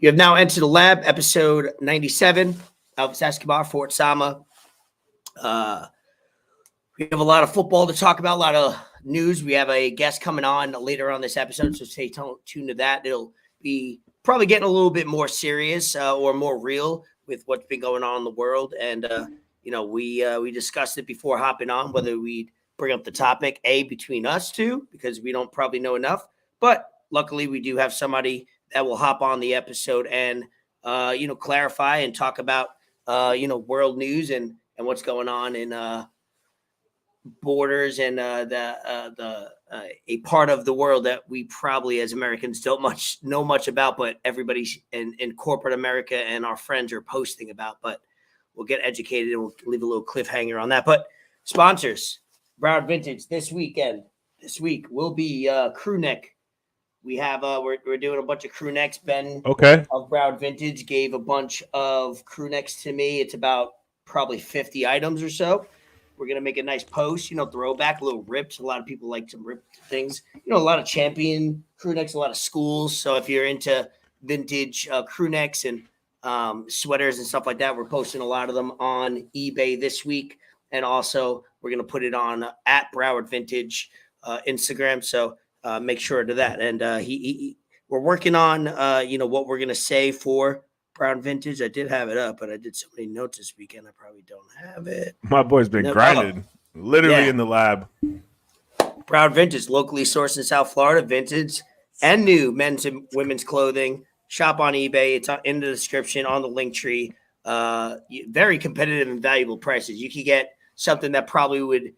You have now entered the lab, episode 97. Elvis Escobar, Fort Sama. We have a lot of football to talk about, a lot of news. We have a guest coming on later on this episode, so stay tuned to that. It'll be probably getting a little bit more serious or more real with what's been going on in the world. And, we discussed it before hopping on, whether we'd bring up the topic, between us two, because we don't probably know enough. But luckily, we do have somebody that will hop on the episode and, clarify and talk about, world news and what's going on in borders and a part of the world that we probably as Americans don't know much about, but everybody in corporate America and our friends are posting about. But we'll get educated and we'll leave a little cliffhanger on that. But sponsors, Broward Vintage this week will be crew neck. We have we're doing a bunch of crew necks. Ben of Broward Vintage gave a bunch of crew necks to me. It's about probably 50 items or so. We're gonna make a nice post, throwback, little rips. A lot of people like some ripped things. A lot of champion crew necks, a lot of schools. So if you're into vintage crew necks and sweaters and stuff like that, we're posting a lot of them on eBay this week, and also we're gonna put it on at Broward Vintage Instagram. So make sure to that. And we're working on what we're gonna say for Brown Vintage. I did have it up, but I did so many notes this weekend. I probably don't have it. My boy's been grinding, literally in the lab. Brown Vintage, locally sourced in South Florida, vintage and new men's and women's clothing. Shop on eBay. It's in the description on the link tree. Very competitive and valuable prices. You can get something that probably would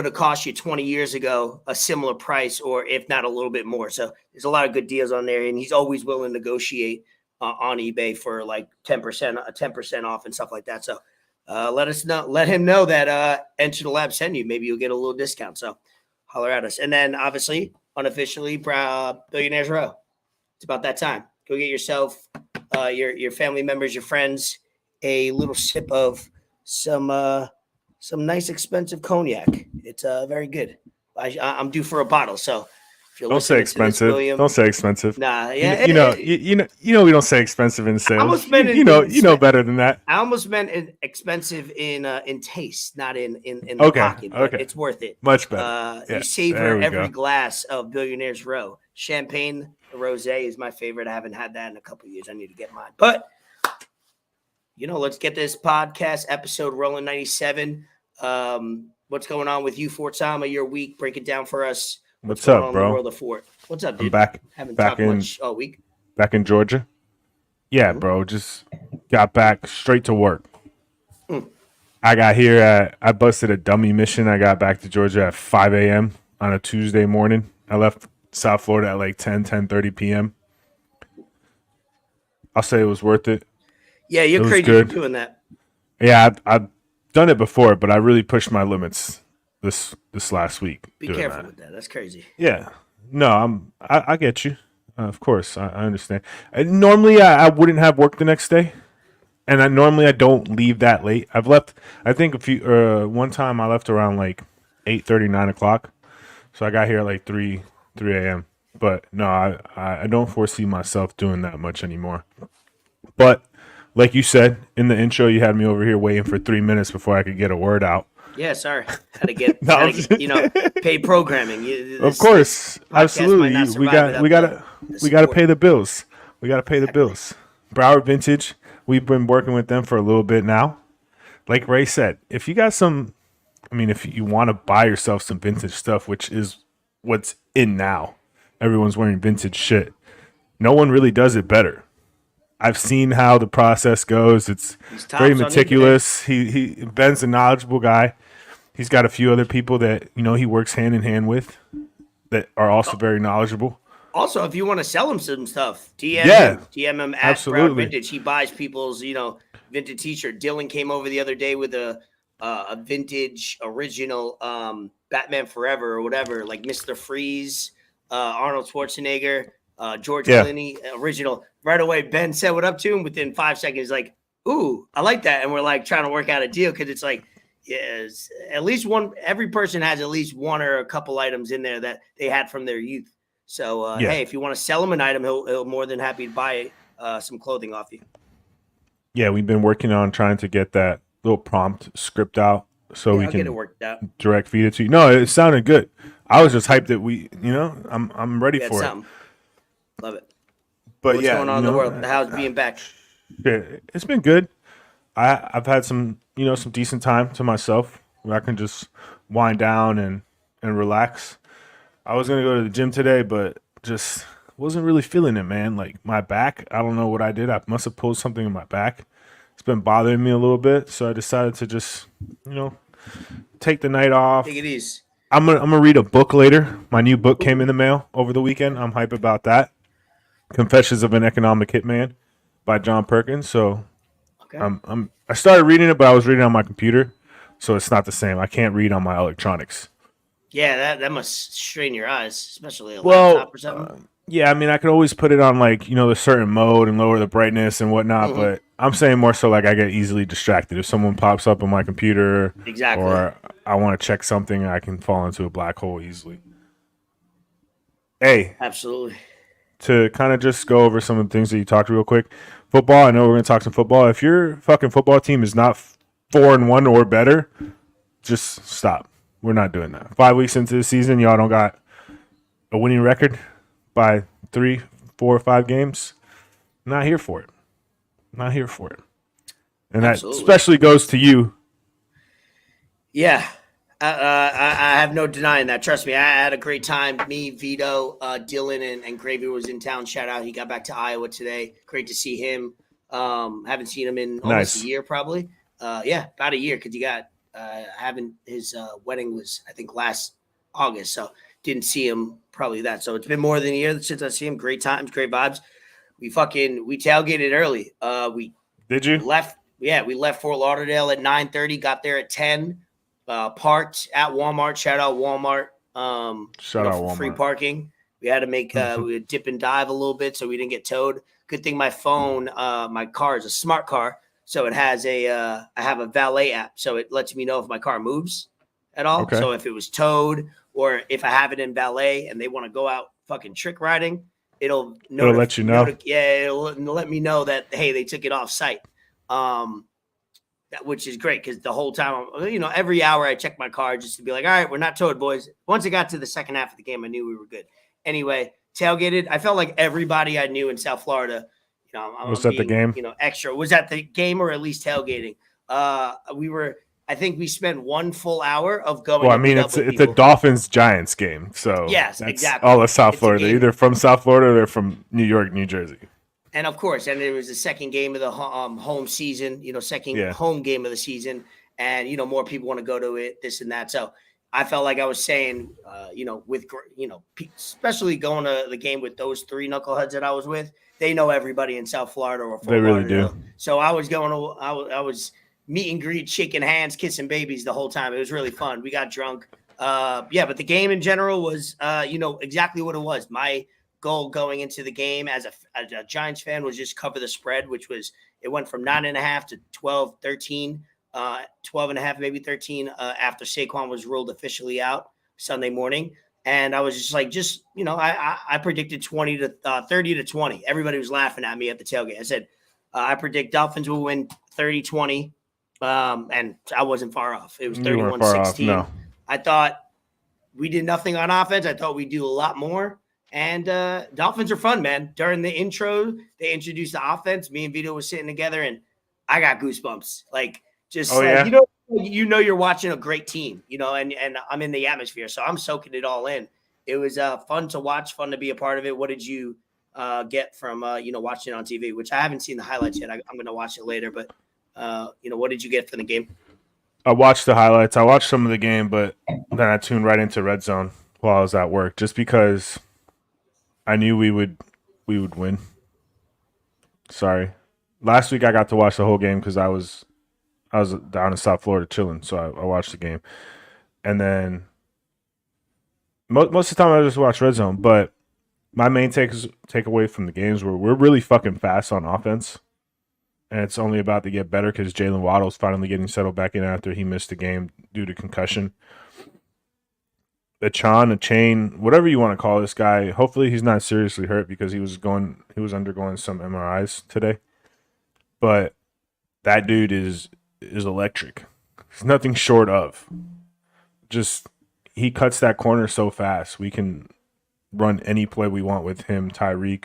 have cost you 20 years ago a similar price, or if not a little bit more. So there's a lot of good deals on there, and he's always willing to negotiate on eBay for like 10% off and stuff like that. So let him know that Enter the Lab send you. Maybe you'll get a little discount. So holler at us. And then obviously, unofficially, Billionaires Row. It's about that time. Go get yourself, your family members, your friends, a little sip of some nice expensive cognac. It's very good. I'm due for a bottle, so. Don't say expensive. Don't say expensive. Nah, yeah. You know, we don't say expensive in sales. You know better than that. I almost meant expensive in taste, not in the pocket. But it's worth it. Much better. You savor every glass of Billionaires Row. Champagne rosé is my favorite. I haven't had that in a couple of years. I need to get mine. But let's get this podcast episode rolling. 97. What's going on with you, Fort Sama? Your week. Break it down for us. What's up, bro? In the world of Fort? What's up, dude? I'm Haven't talked much all week. Back in Georgia. Yeah, bro. Just got back straight to work. I got here I busted a dummy mission. I got back to Georgia at 5 a.m. on a Tuesday morning. I left South Florida at like 10:30 p.m. I'll say it was worth it. Yeah, you're crazy for doing that. Yeah, I've done it before, but I really pushed my limits this last week. Be careful with that. That's crazy. Yeah. No, I get you. Of course, I understand. Normally, I wouldn't have work the next day, and normally I don't leave that late. I've left. I think one time I left around like 8:30, 9 o'clock, so I got here at like 3 a.m. But no, I don't foresee myself doing that much anymore. But like you said in the intro, you had me over here waiting for 3 minutes before I could get a word out. Yeah, sorry. Had to get paid programming. Of course, absolutely. We gotta pay the bills. We gotta pay the bills. Broward Vintage. We've been working with them for a little bit now. Like Ray said, if you got if you want to buy yourself some vintage stuff, which is what's in now, everyone's wearing vintage shit. No one really does it better. I've seen how the process goes. It's very meticulous. Ben's a knowledgeable guy. He's got a few other people that, he works hand in hand with that are also very knowledgeable. Also, if you want to sell him some stuff, DM him at Broward Vintage. He buys people's, vintage t-shirt. Dylan came over the other day with a vintage original Batman Forever or whatever, like Mr. Freeze, Arnold Schwarzenegger, George Clooney, original. Right away, Ben said what up to him. Within 5 seconds, like, ooh, I like that. And we're like trying to work out a deal because it's like, yes, at least one. Every person has at least one or a couple items in there that they had from their youth. So Yeah. hey, if you want to sell him an item, he'll more than happy to buy some clothing off you. Yeah, we've been working on trying to get that little prompt script out so we I'll can get it worked out. direct feed it to you. No, it sounded good. I was just hyped that I'm ready for it. Love it. But what's going on in the world? How's being back? It's been good. I've had some decent time to myself where I can just wind down and relax. I was gonna go to the gym today, but just wasn't really feeling it, man. Like my back, I don't know what I did. I must have pulled something in my back. It's been bothering me a little bit, so I decided to just, take the night off. Take it easy. I'm gonna read a book later. My new book came in the mail over the weekend. I'm hype about that. Confessions of an Economic Hitman by John Perkins. So okay. I started reading it, but I was reading on my computer, so it's not the same. I can't read on my electronics. Yeah, that must strain your eyes, especially a laptop or something. Yeah, I mean, I could always put it on like a certain mode and lower the brightness and whatnot, but I'm saying more so like I get easily distracted. If someone pops up on my computer, or I want to check something, I can fall into a black hole easily. Hey, absolutely. To kind of just go over some of the things that you talked real quick. Football, I know we're going to talk some football. If your fucking football team is not 4-1 or better, just stop. We're not doing that. 5 weeks into the season, y'all don't got a winning record by 3, 4, or 5 games. Not here for it. Not here for it. And absolutely. That especially goes to you. Yeah. I have no denying that. Trust me, I had a great time. Me, Vito, Dylan, and Gravy was in town. Shout out. He got back to Iowa today. Great to see him. Haven't seen him in almost a year, probably. Yeah, about a year, because he got his wedding was, I think, last August. So didn't see him probably that. So it's been more than a year since I see him. Great times, great vibes. We tailgated early. Did you? We left Fort Lauderdale at 9:30, got there at 10. Parked at Walmart. Shout out Walmart. Shout out Walmart. Free parking. We had to make we would dip and dive a little bit so we didn't get towed. Good thing my phone, my car is a smart car, so it has I have a valet app, so it lets me know if my car moves at all. Okay. So if it was towed or if I have it in valet and they want to go out fucking trick riding, it'll let you know. It'll let me know that hey, they took it off site. Which is great because the whole time, every hour I check my car just to be like, all right, we're not towed, boys. Once it got to the second half of the game, I knew we were good. Anyway, tailgated. I felt like everybody I knew in South Florida, was at the game. Extra was at the game or at least tailgating. I think we spent 1 full hour of going. Well, I mean, it's a Dolphins Giants game, so yes, exactly. All of South Florida, either from South Florida or they're from New York, New Jersey. And of course, it was the second game of the home season, home game of the season. And, more people want to go to it, this and that. So I felt like I was saying, especially going to the game with those 3 knuckleheads that I was with, they know everybody in South Florida or Fort Lauderdale. They really do. So I was I was meet and greet, shaking hands, kissing babies the whole time. It was really fun. We got drunk. But the game in general was, exactly what it was. My goal going into the game as a Giants fan was just cover the spread, which was it went from 9.5 to 12, 13, 12.5, maybe 13 after Saquon was ruled officially out Sunday morning. And I was just like, I predicted 20 to 30 to 20. Everybody was laughing at me at the tailgate. I said, I predict Dolphins will win 30-20. And I wasn't far off. It was 31-16. No. I thought we did nothing on offense. I thought we'd do a lot more. And Dolphins are fun, man. During the intro, they introduced the offense. Me and Vito was sitting together, and I got goosebumps. Like, just you're watching a great team, and I'm in the atmosphere, so I'm soaking it all in. It was fun to watch, fun to be a part of it. What did you get from watching it on TV? Which I haven't seen the highlights yet. I'm going to watch it later, but what did you get from the game? I watched the highlights. I watched some of the game, but then I tuned right into Red Zone while I was at work, just because I knew we would win. Sorry. Last week I got to watch the whole game because I was down in South Florida chilling, so I watched the game. And then most of the time I just watch Red Zone, but my main takeaway from the games were we're really fucking fast on offense, and it's only about to get better because Jalen Waddle's finally getting settled back in after he missed the game due to concussion. a chain, whatever you want to call this guy. Hopefully he's not seriously hurt because he was undergoing some MRIs today. But that dude is electric. He's nothing short of. Just he cuts that corner so fast. We can run any play we want with him, TYREEK,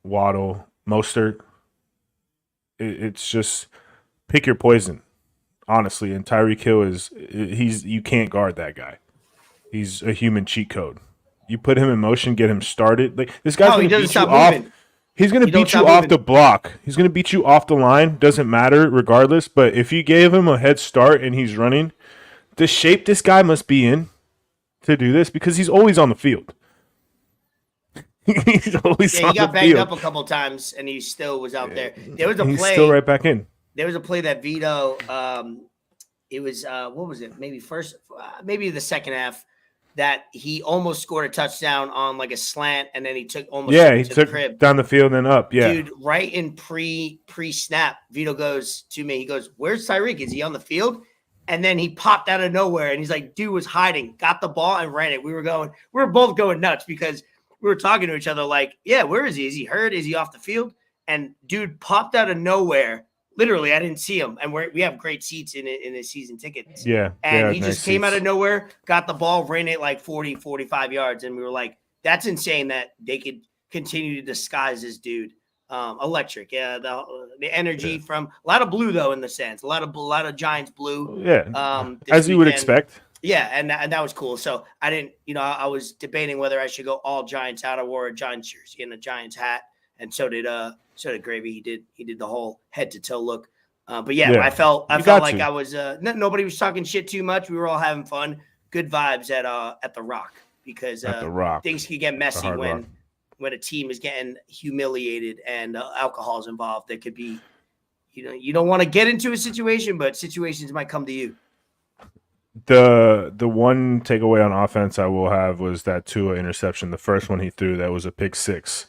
Waddle, Mostert. It's just pick your poison, honestly. And Tyreek Hill you can't guard that guy. He's a human cheat code. You put him in motion, get him started. Like this guy's going to beat you off. He's going to beat you off the block. He's going to beat you off the line. Doesn't matter, regardless. But if you gave him a head start and he's running, the shape this guy must be in to do this because he's always on the field. He's always he got banged up a couple times and he still was out there. There was a play. He's still right back in. There was a play that Vito. It was what was it? Maybe maybe the second half. That he almost scored a touchdown on like a slant, and then he took he took the down the field and up. Yeah, dude, right in pre snap, Vito goes to me. He goes, "Where's TYREEK? Is he on the field?" And then he popped out of nowhere, and he's like, "Dude was hiding, got the ball and ran it." We were both going nuts because we were talking to each other like, "Yeah, where is he? Is he hurt? Is he off the field?" And dude popped out of nowhere. Literally, I didn't see him, and we have great seats in the season tickets. Yeah, and he just came out of nowhere, got the ball, ran it like 40, 45 yards, and we were like, "That's insane that they could continue to disguise this dude." Electric, yeah. The energy from a lot of blue though in the stands, a lot of Giants blue. Yeah, as you would expect. Yeah, and that was cool. So I didn't, I was debating whether I should go all Giants out. I wore a Giants jersey and a Giants hat, and so did Gravy. He did the whole head to toe look. But yeah, I felt like I was nobody was talking shit too much. We were all having fun. Good vibes at the Rock because things can get messy when a team is getting humiliated and alcohol is involved. There could be, you don't want to get into a situation, but situations might come to you. The one takeaway on offense I will have was that Tua interception. The first one he threw, that was a pick six.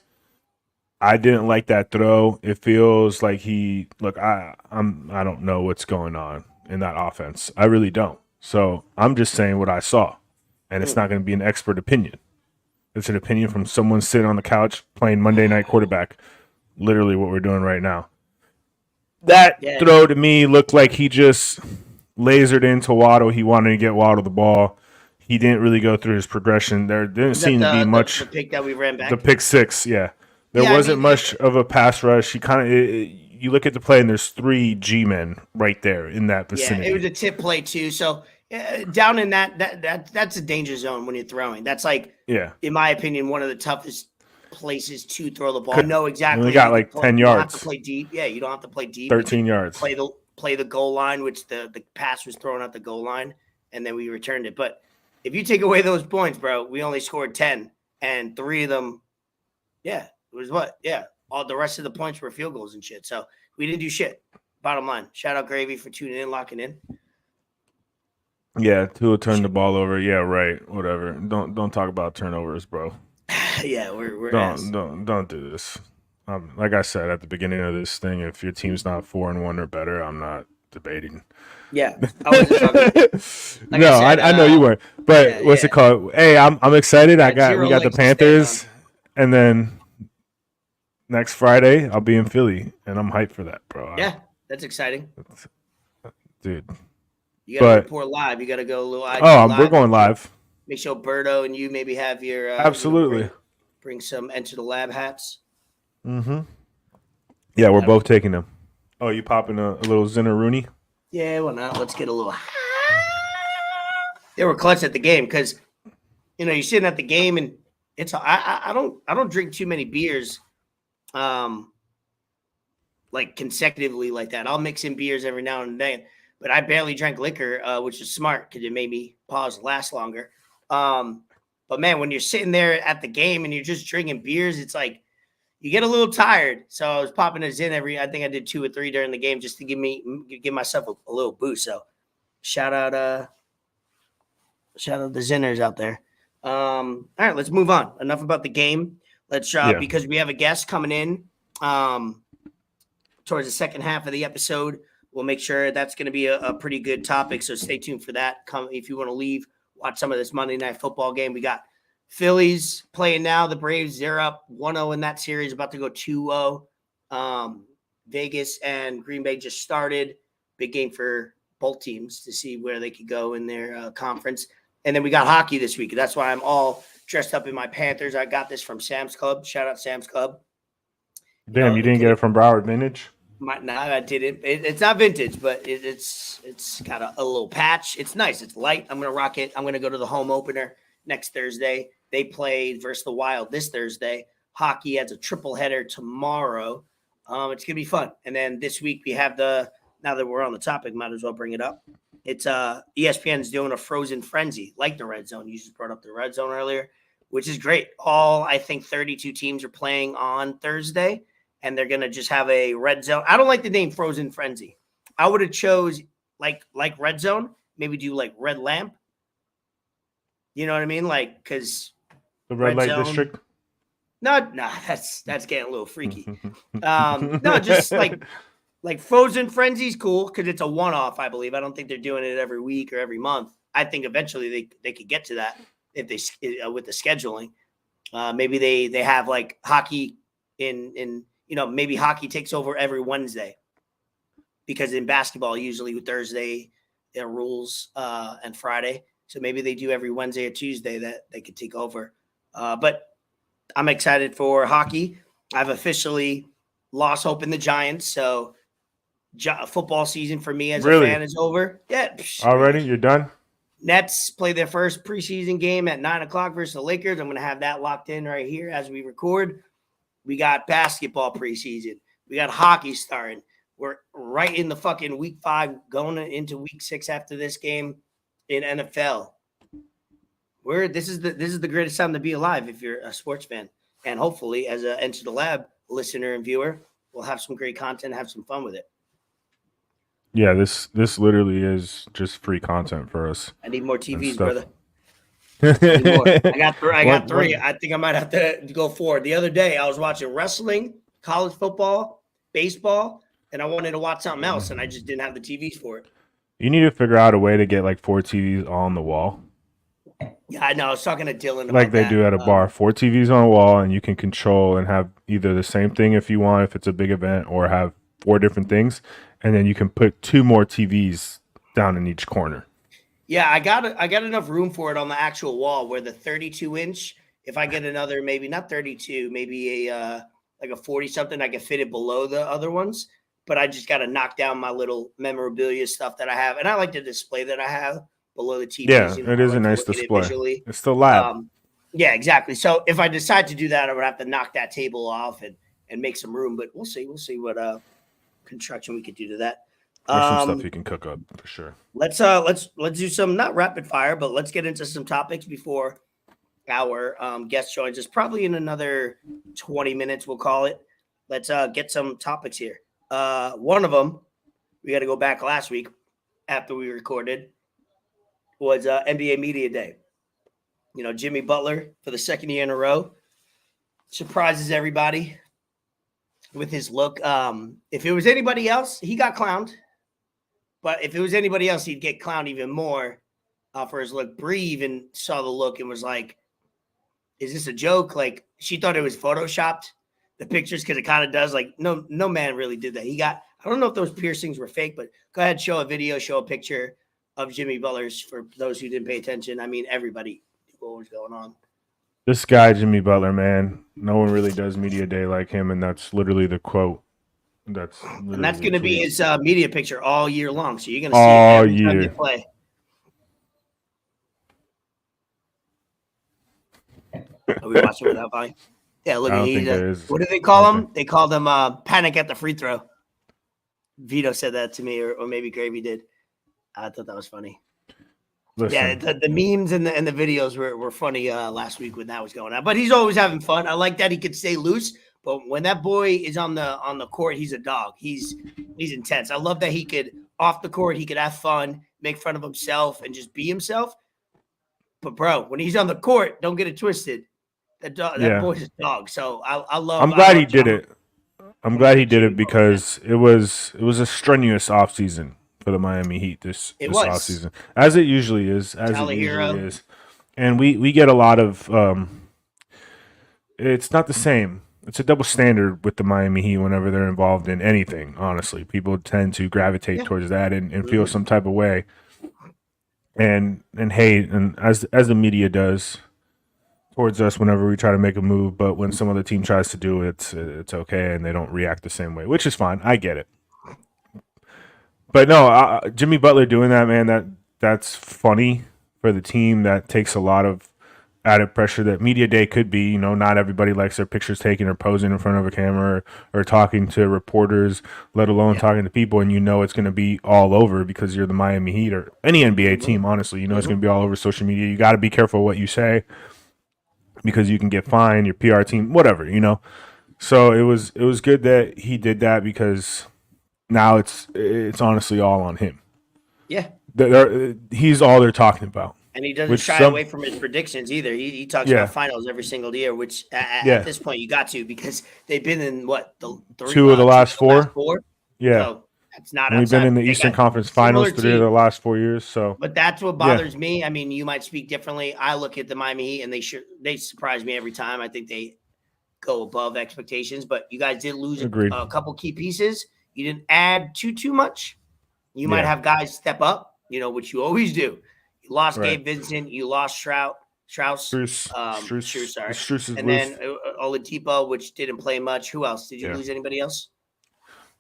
I didn't like that throw. It feels like I don't know what's going on in that offense. I really don't. So I'm just saying what I saw, and it's not going to be an expert opinion. It's an opinion from someone sitting on the couch playing Monday Night Quarterback, literally what we're doing right now. That throw to me looked like he just lasered into Waddle. He wanted to get Waddle the ball. He didn't really go through his progression. There didn't seem to be much. The pick that we ran back. The pick six, yeah. There wasn't much of a pass rush. He you look at the play and there's 3 G-men right there in that vicinity. Yeah, it was a tip play too. So down in that's a danger zone when you're throwing. That's like, in my opinion, one of the toughest places to throw the ball. Know exactly. You got like 10 yards. You don't have to play deep. Yeah, you don't have to play deep. 13 yards. Play the goal line, which the pass was thrown at the goal line, and then we returned it. But if you take away those points, bro, we only scored 10, and 3 of them, it was what? Yeah. All the rest of the points were field goals and shit. So we didn't do shit. Bottom line. Shout out Gravy for tuning in, locking in. Yeah, Tua turned the ball over. Yeah, right. Whatever. Don't talk about turnovers, bro. Yeah, we're don't do this. Like I said at the beginning of this thing, if your team's not 4-1 or better, I'm not debating. Yeah, I wasn't talking. I know you weren't. But what's it called? Hey, I'm excited. We got the Panthers, and then next Friday I'll be in Philly, and I'm hyped for that, bro. Yeah, that's exciting, dude. You got to report live. You got to go a little. We're going live. Make sure Berto and you maybe have your absolutely bring some Enter the Lab hats. Mm-hmm. Yeah, we're both taking them. Oh, you popping a little Zinner Rooney? Yeah, well, now let's get a little. They were clutch at the game because, you're sitting at the game and it's. I don't drink too many beers, like consecutively like that. I'll mix in beers every now and then, but I barely drank liquor, which is smart because it made me last longer. But man, when you're sitting there at the game and you're just drinking beers, it's like. You get a little tired, so I was popping a Zin I think I did 2 or 3 during the game just to give myself a little boost. So, shout out the Zinners out there. All right, let's move on. Enough about the game. Let's because we have a guest coming in towards the second half of the episode. We'll make sure that's going to be a pretty good topic. So stay tuned for that. Come if you want to leave watch some of this Monday Night Football game. We got Phillies playing now. The Braves, they're up 1-0 in that series, about to go 2-0. Vegas and Green Bay just started. Big game for both teams to see where they could go in their conference. And then we got hockey this week. That's why I'm all dressed up in my Panthers. I got this from Sam's Club. Shout out Sam's Club. Damn, you didn't get it from Broward Vintage? No, I didn't. It's not vintage, but it's got a little patch. It's nice. It's light. I'm going to rock it. I'm going to go to the home opener next Thursday. They play versus the Wild this Thursday. Hockey has a triple header tomorrow. It's going to be fun. And then this week we have now that we're on the topic, might as well bring it up. It's ESPN's doing a Frozen Frenzy, like the Red Zone. You just brought up the Red Zone earlier, which is great. All, I think, 32 teams are playing on Thursday, and they're going to just have a Red Zone. I don't like the name Frozen Frenzy. I would have chose, like Red Zone, maybe do like Red Lamp. You know what I mean? Like, because the Red Light District? No, that's getting a little freaky. No, just like Frozen Frenzy's cool because it's a one-off, I believe. I don't think they're doing it every week or every month. I think eventually they could get to that if they with the scheduling. Maybe they have like hockey in maybe hockey takes over every Wednesday because in basketball usually Thursday there are rules and Friday. So maybe they do every Wednesday or Tuesday that they could take over. But I'm excited for hockey. I've officially lost hope in the Giants. So football season for me as a fan is over. Yeah. Already? You're done? Nets play their first preseason game at 9:00 versus the Lakers. I'm going to have that locked in right here as we record. We got basketball preseason. We got hockey starting. We're right in the fucking week 5 going into week 6 after this game in NFL. This is the greatest time to be alive if you're a sports fan. And hopefully as a Enter the Lab listener and viewer, we'll have some great content, have some fun with it. Yeah, this literally is just free content for us. I need more TVs, brother. I got three. I think I might have to go 4. The other day, I was watching wrestling, college football, baseball, and I wanted to watch something else, and I just didn't have the TVs for it. You need to figure out a way to get like 4 TVs on the wall. Yeah, I know. I was talking to Dylan about like they do at a bar. 4 TVs on a wall, and you can control and have either the same thing if you want, if it's a big event, or have 4 different things, and then you can put 2 more TVs down in each corner. Yeah, I got enough room for it on the actual wall where the 32-inch, if I get another, maybe not 32, maybe a 40-something, I can fit it below the other ones. But I just got to knock down my little memorabilia stuff that I have. And I like the display that I have below the TV. Yeah, it is a nice display. It's the lab. Yeah, exactly. So if I decide to do that, I would have to knock that table off and make some room. But we'll see. We'll see what construction we could do to that. There's some stuff you can cook up for sure. Let's do some, not rapid fire, but let's get into some topics before our guest joins us. Probably in another 20 minutes, we'll call it. Let's get some topics here. One of them, we got to go back last week after we recorded, was NBA Media Day. You know, Jimmy Butler, for the second year in a row, surprises everybody with his look. If it was anybody else, he got clowned. But if it was anybody else, he'd get clowned even more for his look. Bree even saw the look and was like, is this a joke? Like, she thought it was photoshopped, the pictures, because it kind of does. Like, no man really did that. I don't know if those piercings were fake, but go ahead, show a video, show a picture of Jimmy Butler's for those who didn't pay attention. I mean, everybody knew what was going on. This guy, Jimmy Butler, man, no one really does media day like him, and that's literally the quote. That's going to be his media picture all year long. So you're going to see it every time they play. Are we watching without volume? Yeah, look at he's what do they call him? They called him panic at the free throw. Vito said that to me, or maybe Gravy did. I thought that was funny. Listen. Yeah, the memes and the videos were funny last week when that was going on. But he's always having fun. I like that he could stay loose. But when that boy is on the court, he's a dog. He's intense. I love that he could, off the court, he could have fun, make fun of himself, and just be himself. But, bro, when he's on the court, don't get it twisted. That boy's a dog. So I love. I'm glad he did it. I'm glad he did it because it was a strenuous offseason for the Miami Heat this was. offseason, as it usually is. Hero. And we get a lot of. It's not the same. It's a double standard with the Miami Heat whenever they're involved in anything. Honestly, people tend to gravitate towards that and feel some type of way, and hate, and as the media does towards us whenever we try to make a move. But when some other team tries to do it, it's okay, and they don't react the same way, which is fine. I get it. But no, Jimmy Butler doing that, man, that's funny for the team. That takes a lot of added pressure that media day could be. You know, not everybody likes their pictures taken or posing in front of a camera or talking to reporters, let alone talking to people. And you know it's going to be all over because you're the Miami Heat or any NBA team, honestly. You know it's going to be all over social media. You got to be careful what you say because you can get fined, your PR team, whatever, you know. So it was good that he did that because now it's honestly all on him. Yeah. He's all they're talking about. And he doesn't shy away from his predictions either. He talks about finals every single year, which at this point you got to because they've been in two of the last four? Yeah. So that's not we've been in the Eastern Conference Finals 3 of the last 4 years. So, but that's what bothers me. I mean, you might speak differently. I look at the Miami Heat and they surprise me every time. I think they go above expectations, but you guys did lose a couple key pieces. You didn't add too much. You might have guys step up, you know, which you always do. You lost Gabe Vincent. You lost Strauss. Struce, sorry. And then Oladipo, which didn't play much. Who else? Did you lose anybody else?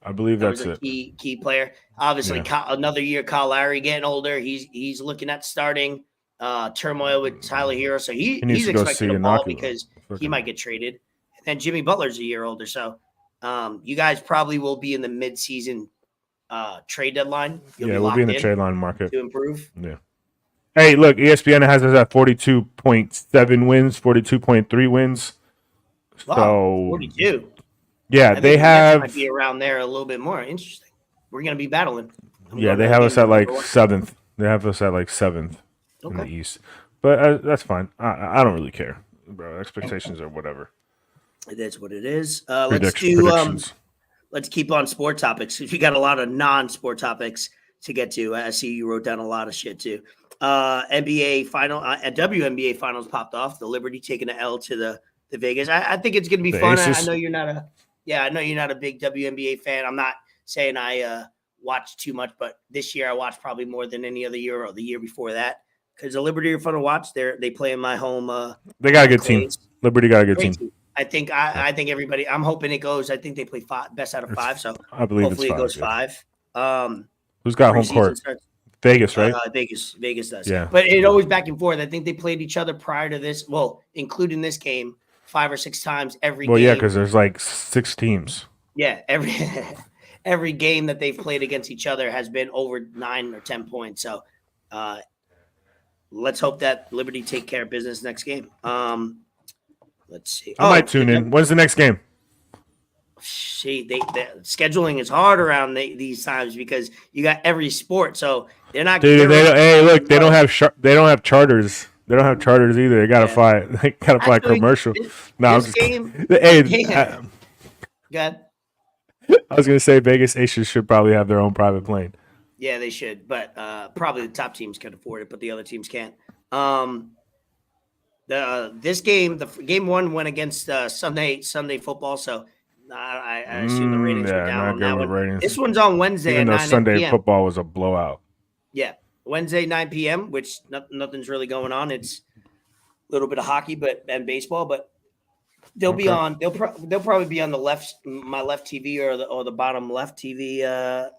I believe that's it. Key player. Obviously, another year, Kyle Lowry getting older. He's looking at starting. Turmoil with Tyler Hero. So he's expecting a ball because he might get traded. And then Jimmy Butler's a year older. So you guys probably will be in the mid-season trade deadline. We'll be in the trade line market to improve. Yeah. Hey, look, ESPN has us at 42.7 wins, 42.3 wins. Wow, so 42. Yeah, they have might be around there a little bit more. Interesting. We're going to be battling. They have us at like 7th. They have us at like 7th in the East. But that's fine. I don't really care, bro. Expectations are whatever. It is what it is. Predictions. Let's keep on sport topics. We got a lot of non-sport topics to get to. I see you wrote down a lot of shit too. NBA final, WNBA finals popped off. The Liberty taking an L to the Vegas. I think it's going to be fun. I know you're not a big WNBA fan. I'm not saying I watch too much, but this year I watched probably more than any other year or the year before that because the Liberty are fun to watch. They play in my home. They got a good team. Liberty got a good team. I think everybody. I'm hoping it goes. I think they play best out of 5. So I believe hopefully it goes 5. Who's got home court? Vegas, right? Vegas does. Yeah. But it always back and forth. I think they played each other prior to this. Well, including this game, 5 or 6 times every game. Well, yeah, because there's like 6 teams. Yeah, every game that they've played against each other has been over 9 or 10 points. So let's hope that Liberty take care of business next game. Let's see. I might tune in. When's the next game? The scheduling is hard around these times because you got every sport, so they're not. Dude, they don't have charters. They don't have charters either. They gotta fly. They gotta fly commercial. This game. Hey, good. I was gonna say Vegas Aces should probably have their own private plane. Yeah, they should, but probably the top teams can afford it, but the other teams can't. This game, the game 1 went against Sunday football, so I assume the ratings were down on that one. Ratings. This one's on Wednesday at 9 p.m. Sunday football was a blowout. Yeah, Wednesday 9 p.m., which nothing's really going on. It's a little bit of hockey, and baseball, but they'll be on. They'll probably be on my left TV or the bottom left TV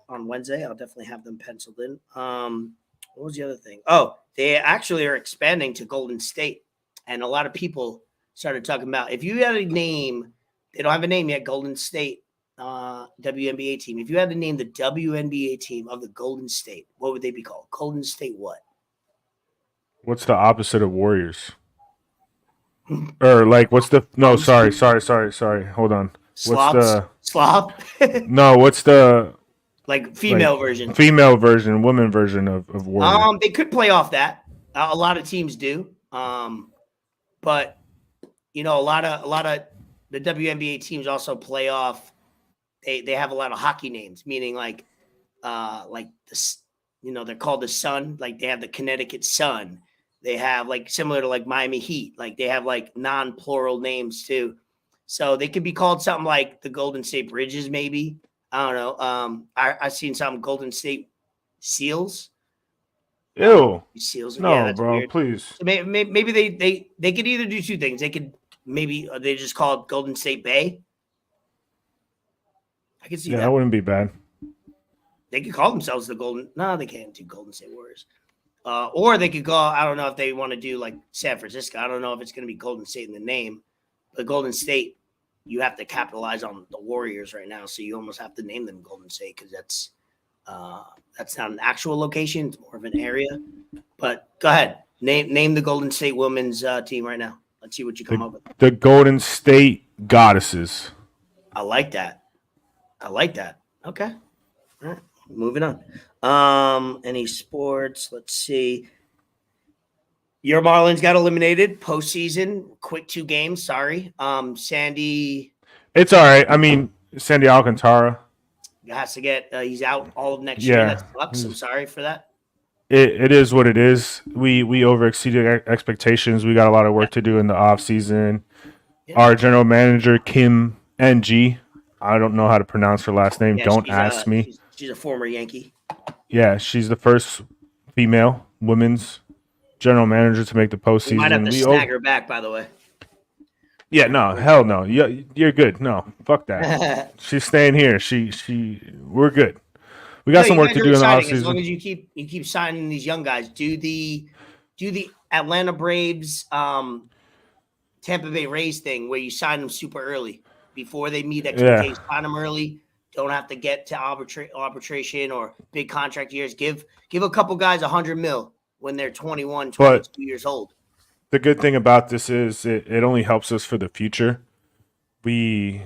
on Wednesday. I'll definitely have them penciled in. What was the other thing? Oh, they actually are expanding to Golden State. And a lot of people started talking about if you had a name, they don't have a name yet, Golden State WNBA team. If you had to name the WNBA team of the Golden State, what would they be called? Golden State what? What's the opposite of Warriors? Or like what's the no, sorry. Hold on. Slob? No, what's the female version? Female version, woman version of Warriors. They could play off that. A lot of teams do. But you know, a lot of the WNBA teams also play off. They have a lot of hockey names, meaning like like this, they're called the Sun. Like they have the Connecticut Sun. They have like similar to like Miami Heat. Like they have like non-plural names too. So they could be called something like the Golden State Bridges, maybe. I don't know. I've seen some Golden State Seals. Ew. Seals. No, Yeah, that's bro, weird. please. So maybe they could either do two things. They could maybe they just call it Golden State Bay. I could see that. That wouldn't be bad. They could call themselves the Golden. No, they can't do Golden State Warriors. Or they could go. I don't know if they want to do like San Francisco. I don't know if it's going to be Golden State in the name. But Golden State, you have to capitalize on the Warriors right now, so you almost have to name them Golden State because that's not an actual location; it's more of an area. But go ahead, name the Golden State women's team right now. Let's see what you come up with. The Golden State Goddesses. I like that. Okay, all right, moving on. Any sports? Let's see. Your Marlins got eliminated postseason. Quick 2 games. Sorry. Sandy. It's all right. I mean, Sandy Alcantara has to get. He's out all of next year. That sucks. I'm sorry for that. It is what it is. We overexceeded expectations. We got a lot of work to do in the off season. Yeah. Our general manager Kim NG. I don't know how to pronounce her last name. Don't ask me. She's a former Yankee. Yeah, she's the first female women's general manager to make the postseason. We might have to snag her back, by the way. Yeah, no, hell no. You're good. No, fuck that. She's staying here. We're good. We got some work to do in the offseason. As long as you keep signing these young guys. Do the Atlanta Braves, Tampa Bay Rays thing where you sign them super early before they meet expectations. Sign them early. Don't have to get to arbitration or big contract years. Give a couple guys $100 million. When they're 21, 22 years old. The good thing about this is it only helps us for the future. The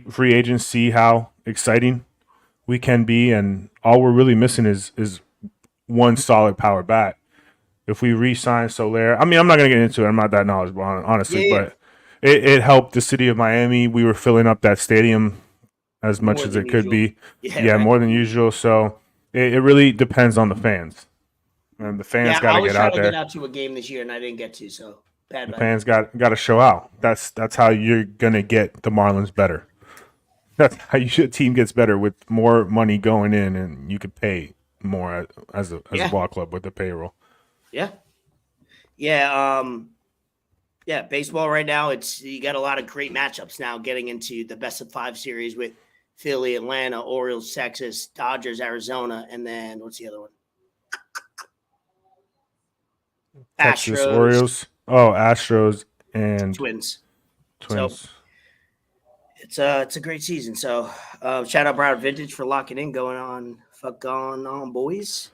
free agents see how exciting we can be, and all we're really missing is one solid power bat. If we re-sign Soler, I mean, I'm not going to get into it. I'm not that knowledgeable, honestly, but it helped the city of Miami. We were filling up that stadium as much as it could be. Yeah, more than usual. So it really depends on the fans. And the fans got to get out there. I was trying to get out to a game this year, and I didn't get to. So bad. The fans got to show out. That's how you're gonna get the Marlins better. That's how your team gets better with more money going in, and you could pay more as a ball club with the payroll. Yeah. Baseball right now, you got a lot of great matchups now. Getting into the best of 5 series with Philly, Atlanta, Orioles, Texas, Dodgers, Arizona, and then what's the other one? Texas, Astros. Orioles. Oh, Astros and Twins. So it's a great season. So shout out Broward Vintage for locking in. Going on, boys.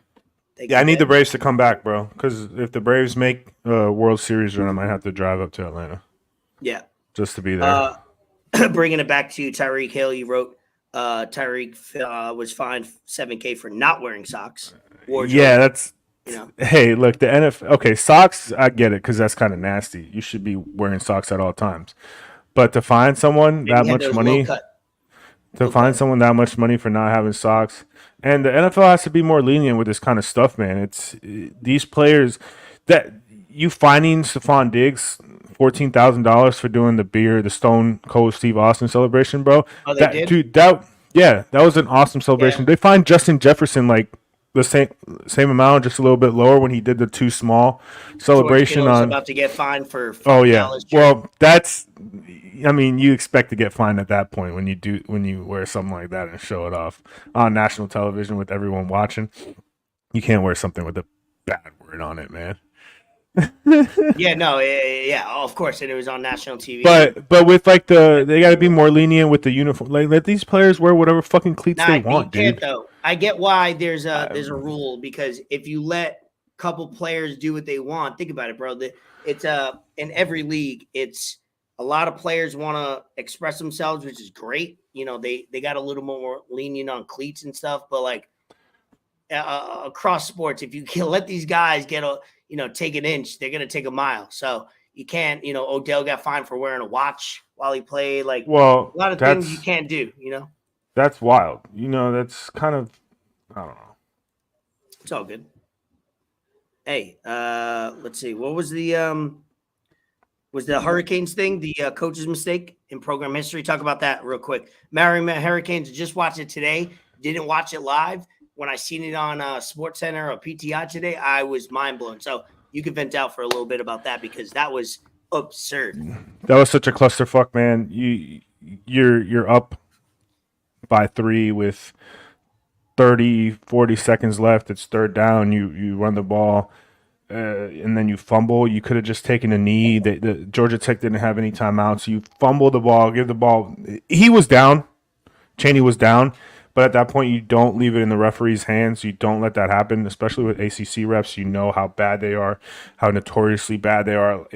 I need the Braves to come back, bro. Because if the Braves make a World Series run, I might have to drive up to Atlanta. Yeah, just to be there. Bringing it back to Tyreek Hill, you wrote Tyreek was fined $7,000 for not wearing socks. Yeah, that's. Hey, look, the NFL. Okay, socks, I get it because that's kind of nasty. You should be wearing socks at all times. But to find someone that much money, someone that much money for not having socks, and the NFL has to be more lenient with this kind of stuff, man. It's these players that you finding Stephon Diggs $14,000 for doing the Stone Cold Steve Austin celebration, bro. Oh, they did? Dude, that was an awesome celebration. Yeah. They find Justin Jefferson like the same amount, just a little bit lower when he did the too small celebration on. About to get fined for. Oh yeah, well that's. I mean, you expect to get fined at that point when you wear something like that and show it off on national television with everyone watching. You can't wear something with a bad word on it, man. Of course, and it was on national TV. But with like they got to be more lenient with the uniform. Like let these players wear whatever fucking cleats they want, dude. Though. I get why there's a rule, because if you let a couple players do what they want, think about it, bro. It's in every league, it's a lot of players want to express themselves, which is great. They got a little more lenient on cleats and stuff, but like across sports, if you can let these guys get take an inch, they're gonna take a mile. So you can't, Odell got fined for wearing a watch while he played. Like, a lot of things you can't do. That's wild. That's kind of, I don't know. It's all good. Hey, let's see. What was the Hurricanes thing, the coach's mistake in program history? Talk about that real quick. Marrying Hurricanes, just watched it today. Didn't watch it live. When I seen it on Sports Center or PTI today, I was mind blown. So you could vent out for a little bit about that because that was absurd. That was such a clusterfuck, man. You're up by 3 with 30, 40 seconds left. It's third down. You run the ball, and then you fumble. You could have just taken a knee. The Georgia Tech didn't have any timeouts. You fumble the ball, give the ball. He was down. Cheney was down. But at that point, you don't leave it in the referee's hands. You don't let that happen, especially with ACC refs. You know how bad they are, how notoriously bad they are.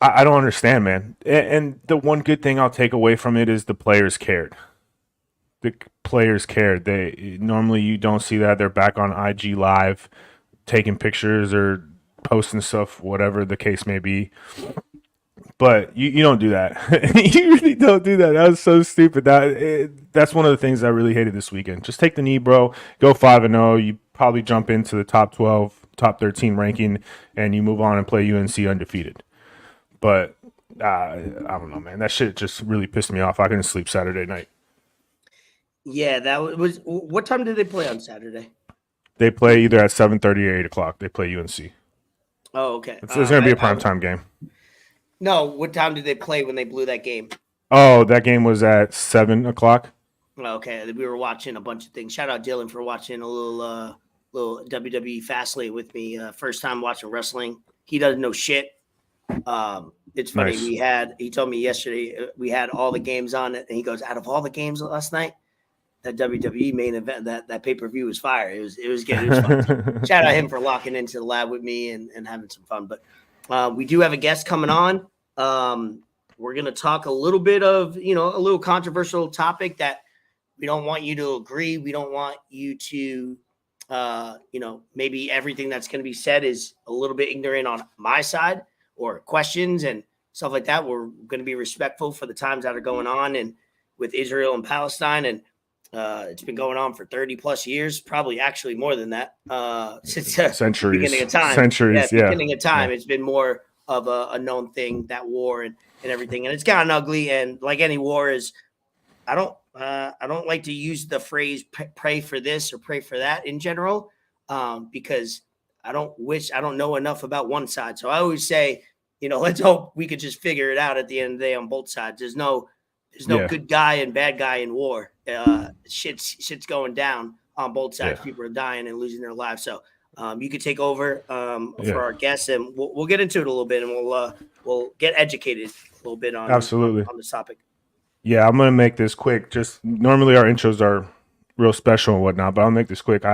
I don't understand, man. And the one good thing I'll take away from it is the players cared. The players cared. Normally you don't see that. They're back on IG Live, taking pictures or posting stuff, whatever the case may be. But you don't do that. You really don't do that. That was so stupid. That's one of the things I really hated this weekend. Just take the knee, bro. Go 5-0. You probably jump into the top 12, top 13 ranking, and you move on and play UNC undefeated. But I don't know, man. That shit just really pissed me off. I couldn't sleep Saturday night. Yeah, that was. What time did they play on Saturday? They play either at 7:30 or 8 o'clock. They play UNC. Oh, okay. It's going to be a primetime game. No, what time did they play when they blew that game? Oh, that game was at 7 o'clock. Okay, we were watching a bunch of things. Shout out Dylan for watching a little WWE Fastlane with me. First time watching wrestling. He doesn't know shit. It's funny. Nice. He told me yesterday we had all the games on it, and he goes, out of all the games last night, that WWE main event, that pay-per-view was fire. It was good. It was fun. Shout out him for locking into the lab with me and having some fun. But we do have a guest coming on. We're going to talk a little bit of, a little controversial topic that we don't want you to agree. We don't want you to, maybe everything that's going to be said is a little bit ignorant on my side or questions and stuff like that. We're going to be respectful for the times that are going on and with Israel and Palestine. And it's been going on for 30 plus years, probably actually more than that, since centuries, beginning of time. Centuries, yeah. Beginning of time. Yeah. It's been more of a known thing, that war and everything. And it's gotten ugly. And like any war is, I don't like to use the phrase pray for this or pray for that in general, because I don't know enough about one side. So I always say, let's hope we could just figure it out at the end of the day on both sides. There's no good guy and bad guy in war. Shit's going down on both sides. Yeah. People are dying and losing their lives. So you could take over for our guests, and we'll get into it a little bit, and we'll get educated a little bit on absolutely on this topic. Yeah, I'm gonna make this quick. Just normally our intros are real special and whatnot, but I'll make this quick.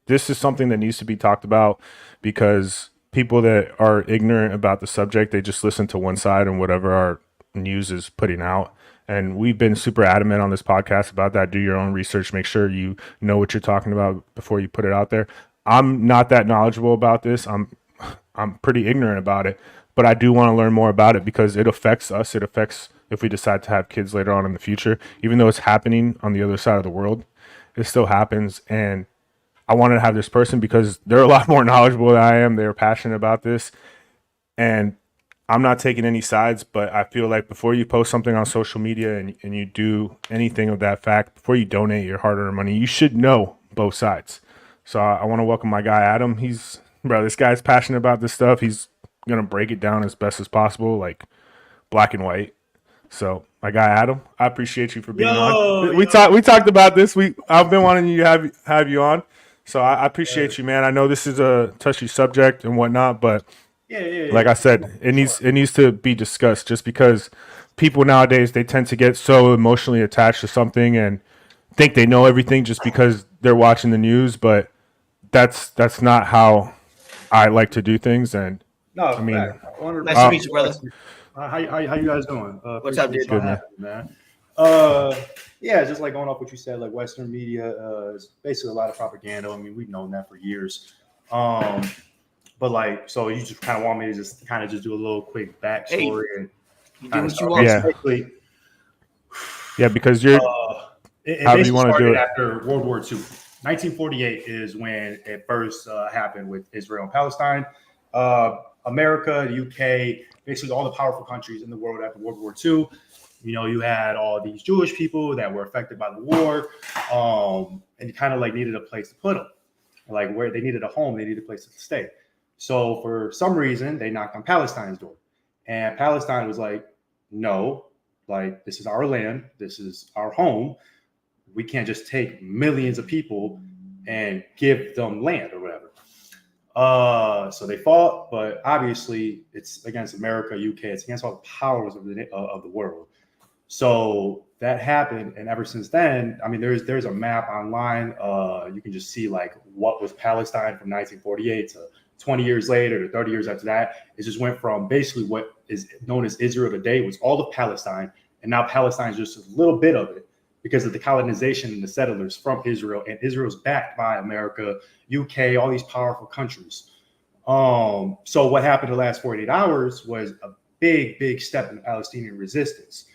This is something that needs to be talked about because people that are ignorant about the subject, they just listen to one side and whatever our news is putting out. And we've been super adamant on this podcast about that. Do your own research. Make sure you know what you're talking about before you put it out there. I'm not that knowledgeable about this. I'm pretty ignorant about it, but I do want to learn more about it because it affects us. It affects if we decide to have kids later on in the future. Even though it's happening on the other side of the world, it still happens. And I wanted to have this person because they're a lot more knowledgeable than I am. They're passionate about this. And I'm not taking any sides, but I feel like before you post something on social media and you do anything of that fact, before you donate your hard-earned money, you should know both sides. So I want to welcome my guy, Adam. This guy's passionate about this stuff. He's going to break it down as best as possible, like black and white. So my guy, Adam, I appreciate you for being on. We talked about this. I've been wanting to have you on. So I appreciate you, man. I know this is a touchy subject and whatnot, but like I said, it needs to be discussed just because people nowadays, they tend to get so emotionally attached to something and think they know everything just because they're watching the news, but that's not how I like to do things. And nice to meet you, brother. How you guys doing? What's up, dude? Good, man. Just like going off what you said, like Western media is basically a lot of propaganda. I mean, we've known that for years. But like, so you just kind of want me to just do a little quick backstory and you do what you want. Yeah. Yeah, because you're it however you basically want to do started it. after World War II. 1948 is when it first happened with Israel and Palestine. America, the UK, basically all the powerful countries in the world after World War II. You know, you had all these Jewish people that were affected by the war, and you kind of like needed a place to put them. Like where they needed a home, they needed a place to stay. So for some reason, they knocked on Palestine's door. And Palestine was like, no, like this is our land, this is our home. We can't just take millions of people and give them land or whatever. So they fought, but obviously it's against America, UK, it's against all the powers of the world. So that happened, and ever since then, I mean, there's a map online. You can just see like what was Palestine from 1948 to 20 years later to 30 years after that. It just went from basically what is known as Israel today was all of Palestine, and now Palestine is just a little bit of it because of the colonization and the settlers from Israel, and Israel's backed by America, UK, all these powerful countries. So what happened the last 48 hours was a big step in the Palestinian resistance.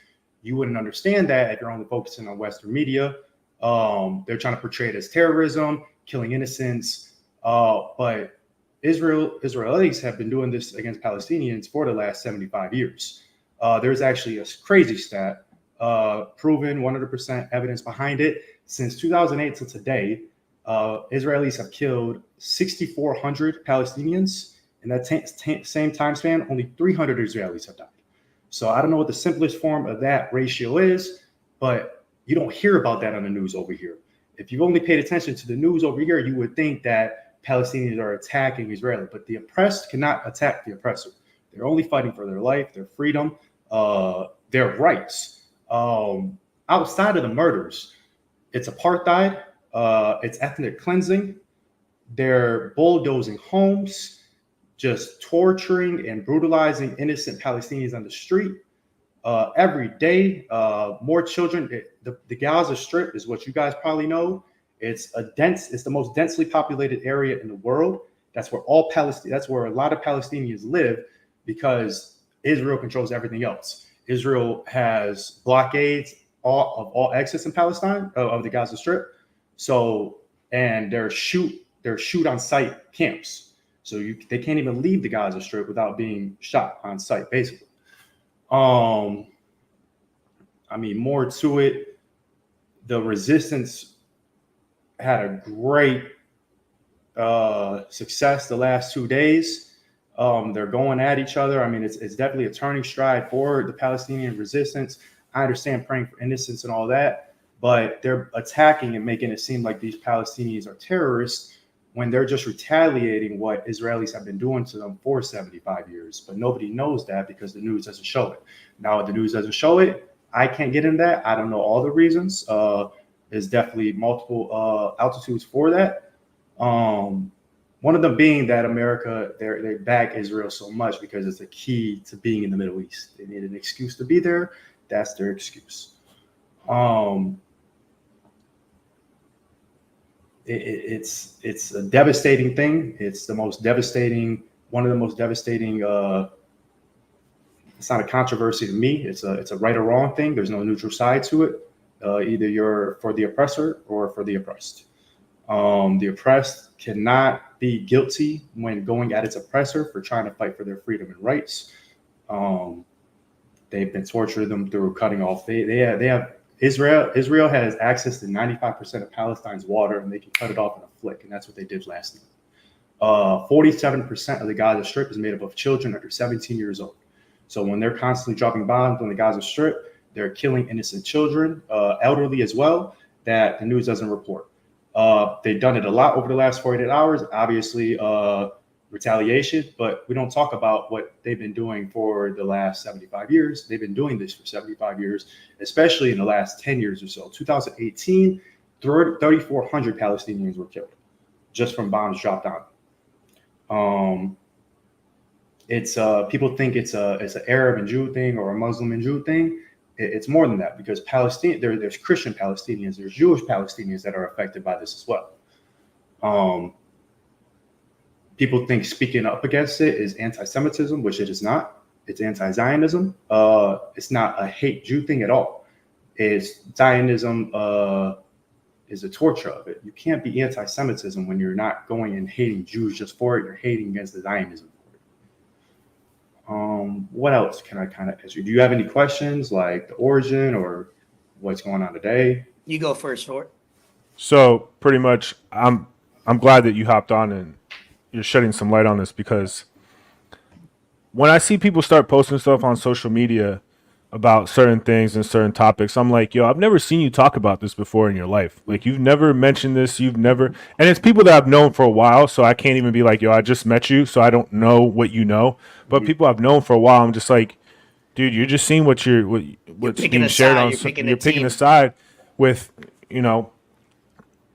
You wouldn't understand that if you're only focusing on Western media. They're trying to portray it as terrorism, killing innocents. But Israelis have been doing this against Palestinians for the last 75 years. There's actually a crazy stat, proven 100% evidence behind it. Since 2008 to today, Israelis have killed 6,400 Palestinians. In that same time span, only 300 Israelis have died. So I don't know what the simplest form of that ratio is, but you don't hear about that on the news over here. If you've only paid attention to the news over here, you would think that Palestinians are attacking Israeli, but the oppressed cannot attack the oppressor. They're only fighting for their life, their freedom, their rights. Outside of the murders, it's apartheid, it's ethnic cleansing, they're bulldozing homes, just torturing and brutalizing innocent Palestinians on the street. Every day, more children. The Gaza Strip is what you guys probably know. It's the most densely populated area in the world. That's where that's where a lot of Palestinians live because Israel controls everything else. Israel has blockades of all exits in Palestine of the Gaza Strip. So, and they're shoot on site camps. So they can't even leave the Gaza Strip without being shot on site, basically. I mean, more to it. The resistance had a great success the last 2 days. They're going at each other. I mean, it's definitely a turning stride for the Palestinian resistance. I understand praying for innocence and all that, but they're attacking and making it seem like these Palestinians are terrorists when they're just retaliating what Israelis have been doing to them for 75 years. But nobody knows that because the news doesn't show it. Now, if the news doesn't show it, I can't get into that. I don't know all the reasons. There's definitely multiple altitudes for that. One of them being that America, they back Israel so much because it's a key to being in the Middle East. They need an excuse to be there. That's their excuse. It's a devastating thing. It's one of the most devastating. It's not a controversy to me. It's a right or wrong thing. There's no neutral side to it. Either you're for the oppressor or for the oppressed. The oppressed cannot be guilty when going at its oppressor for trying to fight for their freedom and rights. They've been torturing them through cutting off. They have Israel has access to 95% of Palestine's water, and they can cut it off in a flick, and that's what they did last night. 47% of the Gaza Strip is made up of children under 17 years old. So when they're constantly dropping bombs on the Gaza Strip, they're killing innocent children, elderly as well, that the news doesn't report. They've done it a lot over the last 48 hours, obviously retaliation, but we don't talk about what they've been doing for the last 75 years. They've been doing this for 75 years, especially in the last 10 years or so. 2018, 3,400 Palestinians were killed just from bombs dropped on. It's people think it's an Arab and Jew thing or a Muslim and Jew thing. It's more than that because there's Christian Palestinians, there's Jewish Palestinians that are affected by this as well. People think speaking up against it is anti-Semitism, which it is not. It's anti-Zionism. It's not a hate Jew thing at all. is Zionism is a torture of it. You can't be anti-Semitism when you're not going and hating Jews just for it. You're hating against the Zionism for it. What else can I kind of ask you? Do you have any questions like the origin or what's going on today? You go first, Fort. So pretty much, I'm glad that you hopped on and you're shedding some light on this, because when I see people start posting stuff on social media about certain things and certain topics, I'm like, yo, I've never seen you talk about this before in your life. Like, you've never mentioned this. You've never, and it's people that I've known for a while. So I can't even be like, yo, I just met you, so I don't know what you know. But people I've known for a while, I'm just like, dude, you're just seeing what's being shared on. You're picking a side with, you know,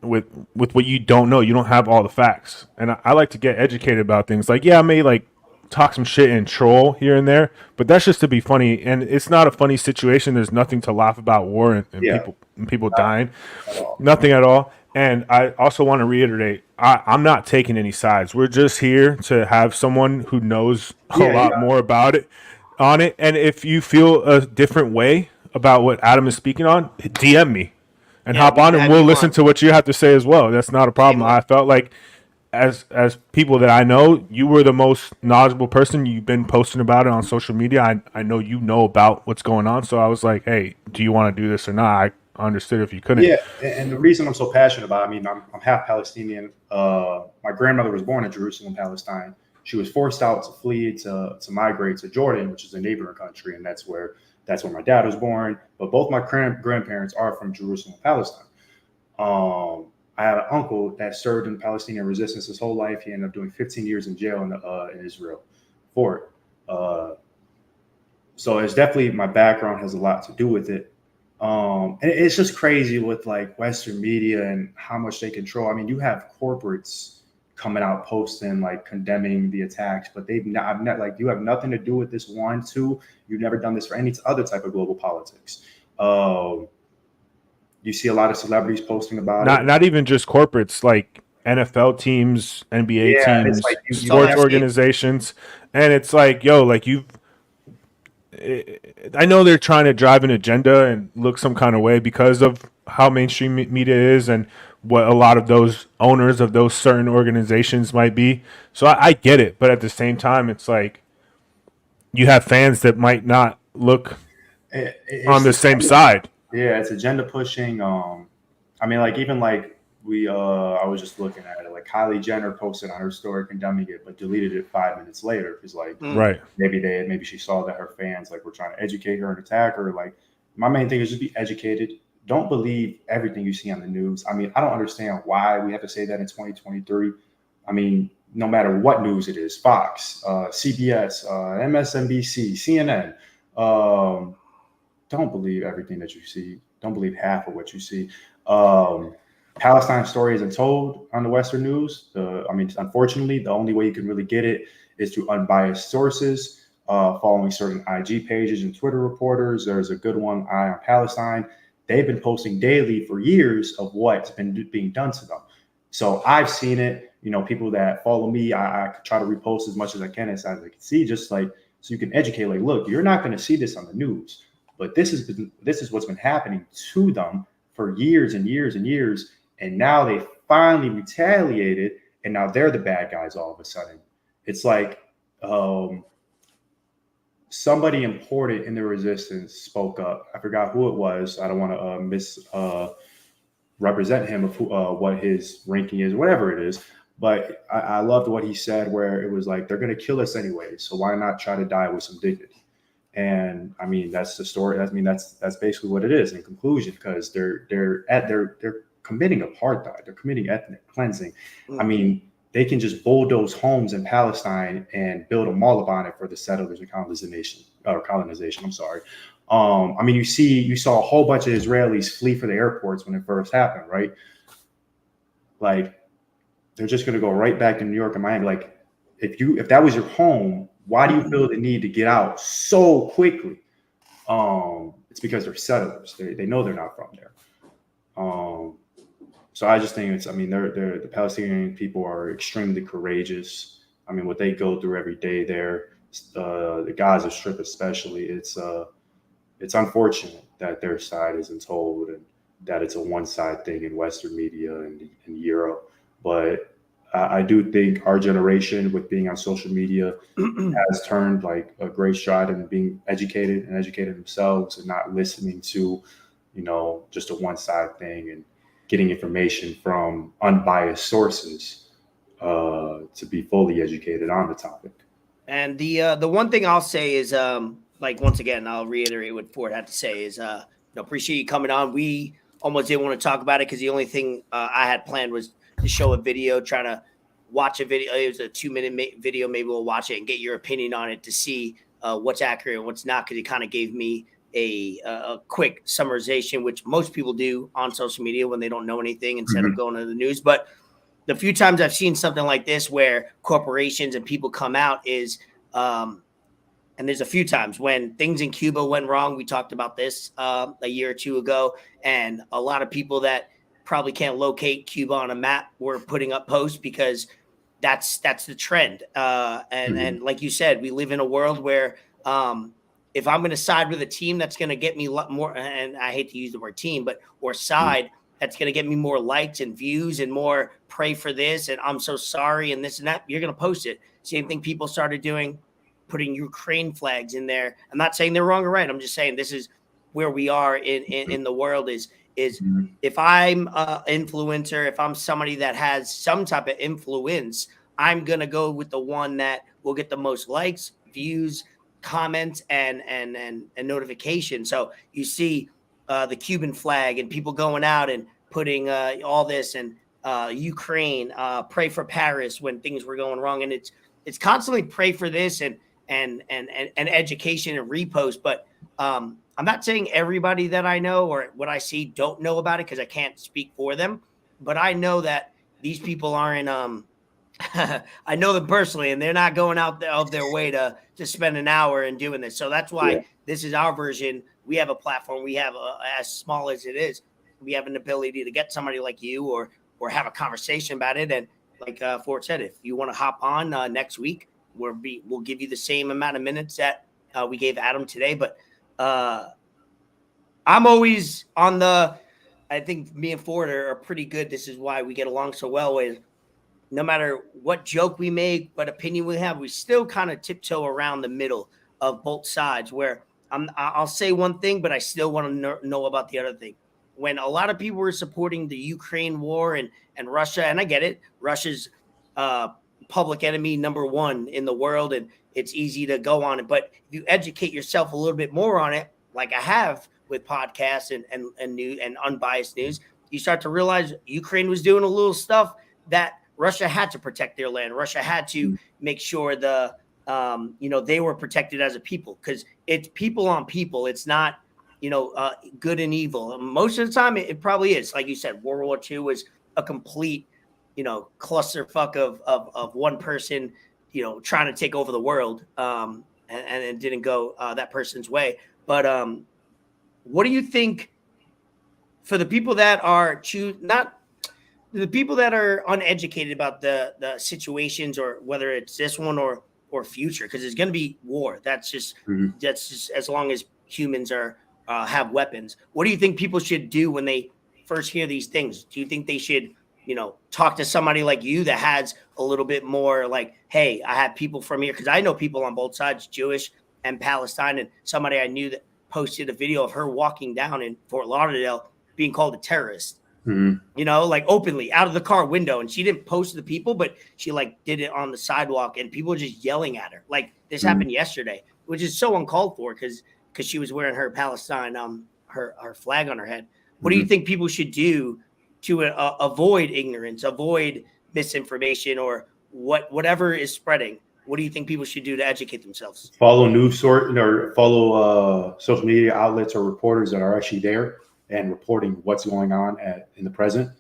with what you don't know. You don't have all the facts. And I like to get educated about things. Like, yeah, I may like talk some shit and troll here and there, but that's just to be funny. And it's not a funny situation. There's nothing to laugh about war and people dying. Nothing at all. And I also want to reiterate, I'm not taking any sides. We're just here to have someone who knows a lot more about it on it. And if you feel a different way about what Adam is speaking on, DM me and hop on, and we'll listen to what you have to say as well. That's not a problem. I felt like as people that I know, you were the most knowledgeable person. You've been posting about it on social media. I know you know about what's going on. So I was like, hey, do you want to do this or not? I understood if you couldn't. Yeah, and the reason I'm so passionate about it, I mean, I'm half Palestinian. My grandmother was born in Jerusalem, Palestine. She was forced out to flee to migrate to Jordan, which is a neighboring country, and that's where my dad was born. But both my grandparents are from Jerusalem, Palestine. I have an uncle that served in Palestinian resistance his whole life. He ended up doing 15 years in jail in Israel for it. So it's definitely, my background has a lot to do with it. And it's just crazy with like Western media and how much they control. I mean, you have corporates coming out posting like condemning the attacks, but you have nothing to do with this. 1, 2, you've never done this for any other type of global politics. You see a lot of celebrities posting about it. Not even just corporates, like NFL teams, NBA teams, like sports organizations. And it's like, yo, like I know they're trying to drive an agenda and look some kind of way because of how mainstream media is and what a lot of those owners of those certain organizations might be. So I get it. But at the same time, it's like you have fans that might not look on the same side. Yeah, it's agenda pushing. I mean, like even like I was just looking at it. Like Kylie Jenner posted on her story condemning it, but deleted it 5 minutes later because like maybe she saw that her fans like were trying to educate her and attack her. Like my main thing is just be educated. Don't believe everything you see on the news. I mean, I don't understand why we have to say that in 2023. I mean, no matter what news it is, Fox, CBS, MSNBC, CNN. Don't believe everything that you see. Don't believe half of what you see. Palestine story isn't told on the Western news. Unfortunately, the only way you can really get it is through unbiased sources, following certain IG pages and Twitter reporters. There's a good one, Eye on Palestine. They've been posting daily for years of what's been being done to them. So I've seen it. You know, people that follow me, I try to repost as much as I can as I can see, just like so you can educate. Like, look, you're not going to see this on the news. But this is what's been happening to them for years and years and years. And now they finally retaliated. And now they're the bad guys all of a sudden. It's like somebody important in the resistance spoke up. I forgot who it was. I don't want to represent him of what his ranking is, whatever it is. But I loved what he said, where it was like, they're going to kill us anyway. So why not try to die with some dignity? And I mean, that's the story. I mean, that's basically what it is in conclusion, because they're committing apartheid. They're committing ethnic cleansing. I mean, they can just bulldoze homes in Palestine and build a mall on it for the settlers and colonization. I'm sorry. I mean, you saw a whole bunch of Israelis flee for the airports when it first happened, right? Like, they're just going to go right back to New York and Miami. Like, if that was your home, why do you feel the need to get out so quickly? It's because they're settlers. They know they're not from there. So I just think the Palestinian people are extremely courageous. I mean, what they go through every day there, the Gaza Strip especially, it's it's unfortunate that their side isn't told and that it's a one-side thing in Western media and in Europe. But I do think our generation, with being on social media, has turned like a great shot in being educated and educated themselves and not listening to, just a one-side thing and getting information from unbiased sources to be fully educated on the topic. And the one thing I'll say is, once again, I'll reiterate what Ford had to say is, appreciate you coming on. We almost didn't want to talk about it because the only thing I had planned was to show a video, try to watch a video. It was a 2-minute video. Maybe we'll watch it and get your opinion on it to see what's accurate and what's not, because it kind of gave me a quick summarization, which most people do on social media when they don't know anything instead of going to the news. But the few times I've seen something like this where corporations and people come out is, and there's a few times when things in Cuba went wrong. We talked about this a year or two ago, and a lot of people that probably can't locate Cuba on a map were putting up posts because that's the trend. And like you said, we live in a world where if I'm going to side with a team that's going to get me more, and I hate to use the word team, or side, that's going to get me more likes and views and more pray for this, and I'm so sorry, and this and that, you're going to post it. Same thing people started doing, putting Ukraine flags in there. I'm not saying they're wrong or right. I'm just saying this is where we are in the world is if I'm an influencer, if I'm somebody that has some type of influence, I'm going to go with the one that will get the most likes, views, comments, and notifications. So you see the Cuban flag and people going out and putting all this and Ukraine, pray for Paris when things were going wrong. And it's constantly pray for this and education and repost. But I'm not saying everybody that I know or what I see don't know about it, because I can't speak for them. But I know that these people aren't I know them personally, and they're not going out of their way to spend an hour and doing this. So that's why this is our version. We have a platform. We have as small as it is, we have an ability to get somebody like you or have a conversation about it. And like Ford said, if you want to hop on next week, we'll give you the same amount of minutes that we gave Adam today. But I'm always on I think me and Ford are pretty good. This is why we get along so well with, no matter what joke we make, what opinion we have, we still kind of tiptoe around the middle of both sides, where I'll say one thing, but I still want to know about the other thing. When a lot of people were supporting the Ukraine war and Russia, and I get it, Russia's public enemy number one in the world, and it's easy to go on it. But if you educate yourself a little bit more on it, like I have with podcasts and new and unbiased news, you start to realize Ukraine was doing a little stuff that Russia had to protect their land. Russia had to make sure they were protected as a people, because it's people on people. It's not, good and evil. Most of the time, it probably is. Like you said, World War II was a complete, clusterfuck of one person, trying to take over the world, and it didn't go that person's way. But what do you think for the people that are the people that are uneducated about the situations, or whether it's this one or future, because there's going to be war. That's just as long as humans have weapons. What do you think people should do when they first hear these things? Do you think they should, talk to somebody like you that has a little bit more like, hey, I have people from here? Because I know people on both sides, Jewish and Palestine, and somebody I knew that posted a video of her walking down in Fort Lauderdale being called a terrorist. Like openly out of the car window, and she didn't post to the people, but she did it on the sidewalk, and people were just yelling at her. Like this happened yesterday, which is so uncalled for because she was wearing her Palestine her flag on her head. What do you think people should do to avoid ignorance, avoid misinformation, or whatever is spreading? What do you think people should do to educate themselves? Follow news or follow social media outlets or reporters that are actually there and reporting what's going on in the present.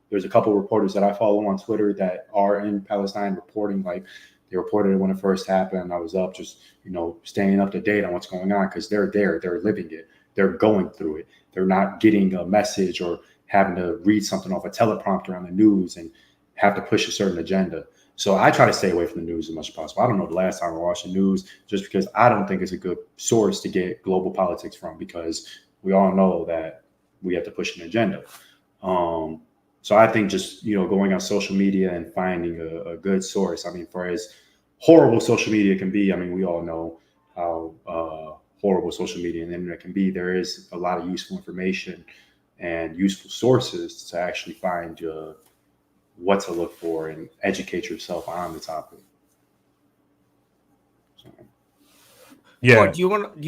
There's a couple of reporters that I follow on Twitter that are in Palestine reporting, like they reported it when it first happened. I was up just, staying up to date on what's going on, because they're there, they're living it, they're going through it. They're not getting a message or having to read something off a teleprompter on the news and have to push a certain agenda. So I try to stay away from the news as much as possible. I don't know the last time I watched the news, just because I don't think it's a good source to get global politics from, because we all know that we have to push an agenda. So I think just, going on social media and finding a good source. I mean, for as horrible social media can be, I mean, we all know how horrible social media and the internet can be. There is a lot of useful information and useful sources to actually find what to look for and educate yourself on the topic. So. Yeah. Or do you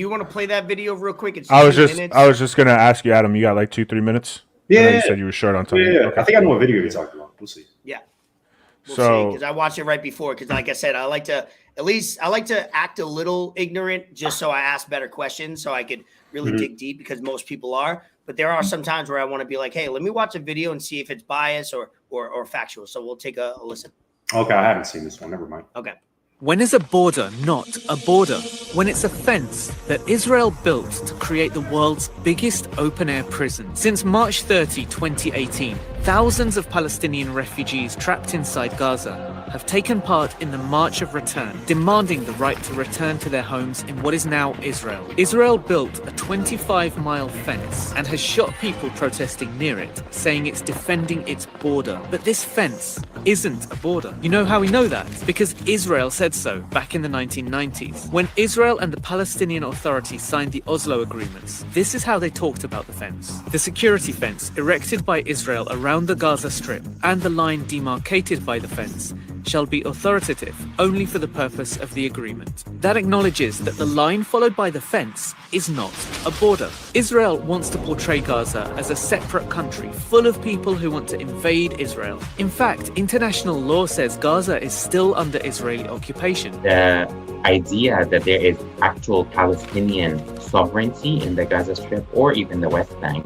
want to play that video real quick? It's I was just gonna ask you, Adam. You got like 2-3 minutes? Yeah. You said you were short on time. Yeah. Okay. I think I know what video you're talking about. We'll see. Yeah. We'll So, because I watched it right before. Because like I said, I like to act a little ignorant just so I ask better questions, so I could really dig deep, because most people are. But there are some times where I want to be like, hey, let me watch a video and see if it's biased or factual. So we'll take a listen. Okay, I haven't seen this one. Never mind. Okay. When is a border not a border? When it's a fence that Israel built to create the world's biggest open-air prison. Since March 30, 2018, thousands of Palestinian refugees trapped inside Gaza have taken part in the March of Return, demanding the right to return to their homes in what is now Israel. Israel built a 25-mile fence and has shot people protesting near it, saying it's defending its border. But this fence isn't a border. You know how we know that? Because Israel said so back in the 1990s. When Israel and the Palestinian Authority signed the Oslo agreements, this is how they talked about the fence. The security fence erected by Israel around the Gaza Strip and the line demarcated by the fence shall be authoritative only for the purpose of the agreement. That acknowledges that the line followed by the fence is not a border. Israel wants to portray Gaza as a separate country full of people who want to invade Israel. In fact, international law says Gaza is still under Israeli occupation. The idea that there is actual Palestinian sovereignty in the Gaza Strip or even the West Bank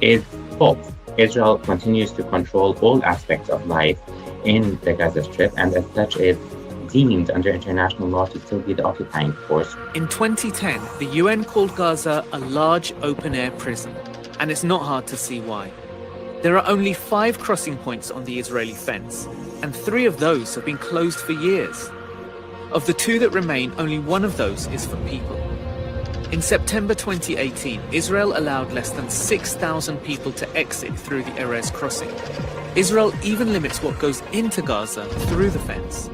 is false. Israel continues to control all aspects of life in the Gaza Strip, and as such is deemed under international law to still be the occupying force. In 2010, the UN called Gaza a large open-air prison, and it's not hard to see why. There are only 5 crossing points on the Israeli fence, and 3 of those have been closed for years. Of the 2 that remain, only 1 of those is for people. In September 2018, Israel allowed less than 6,000 people to exit through the Erez crossing. Israel even limits what goes into Gaza through the fence.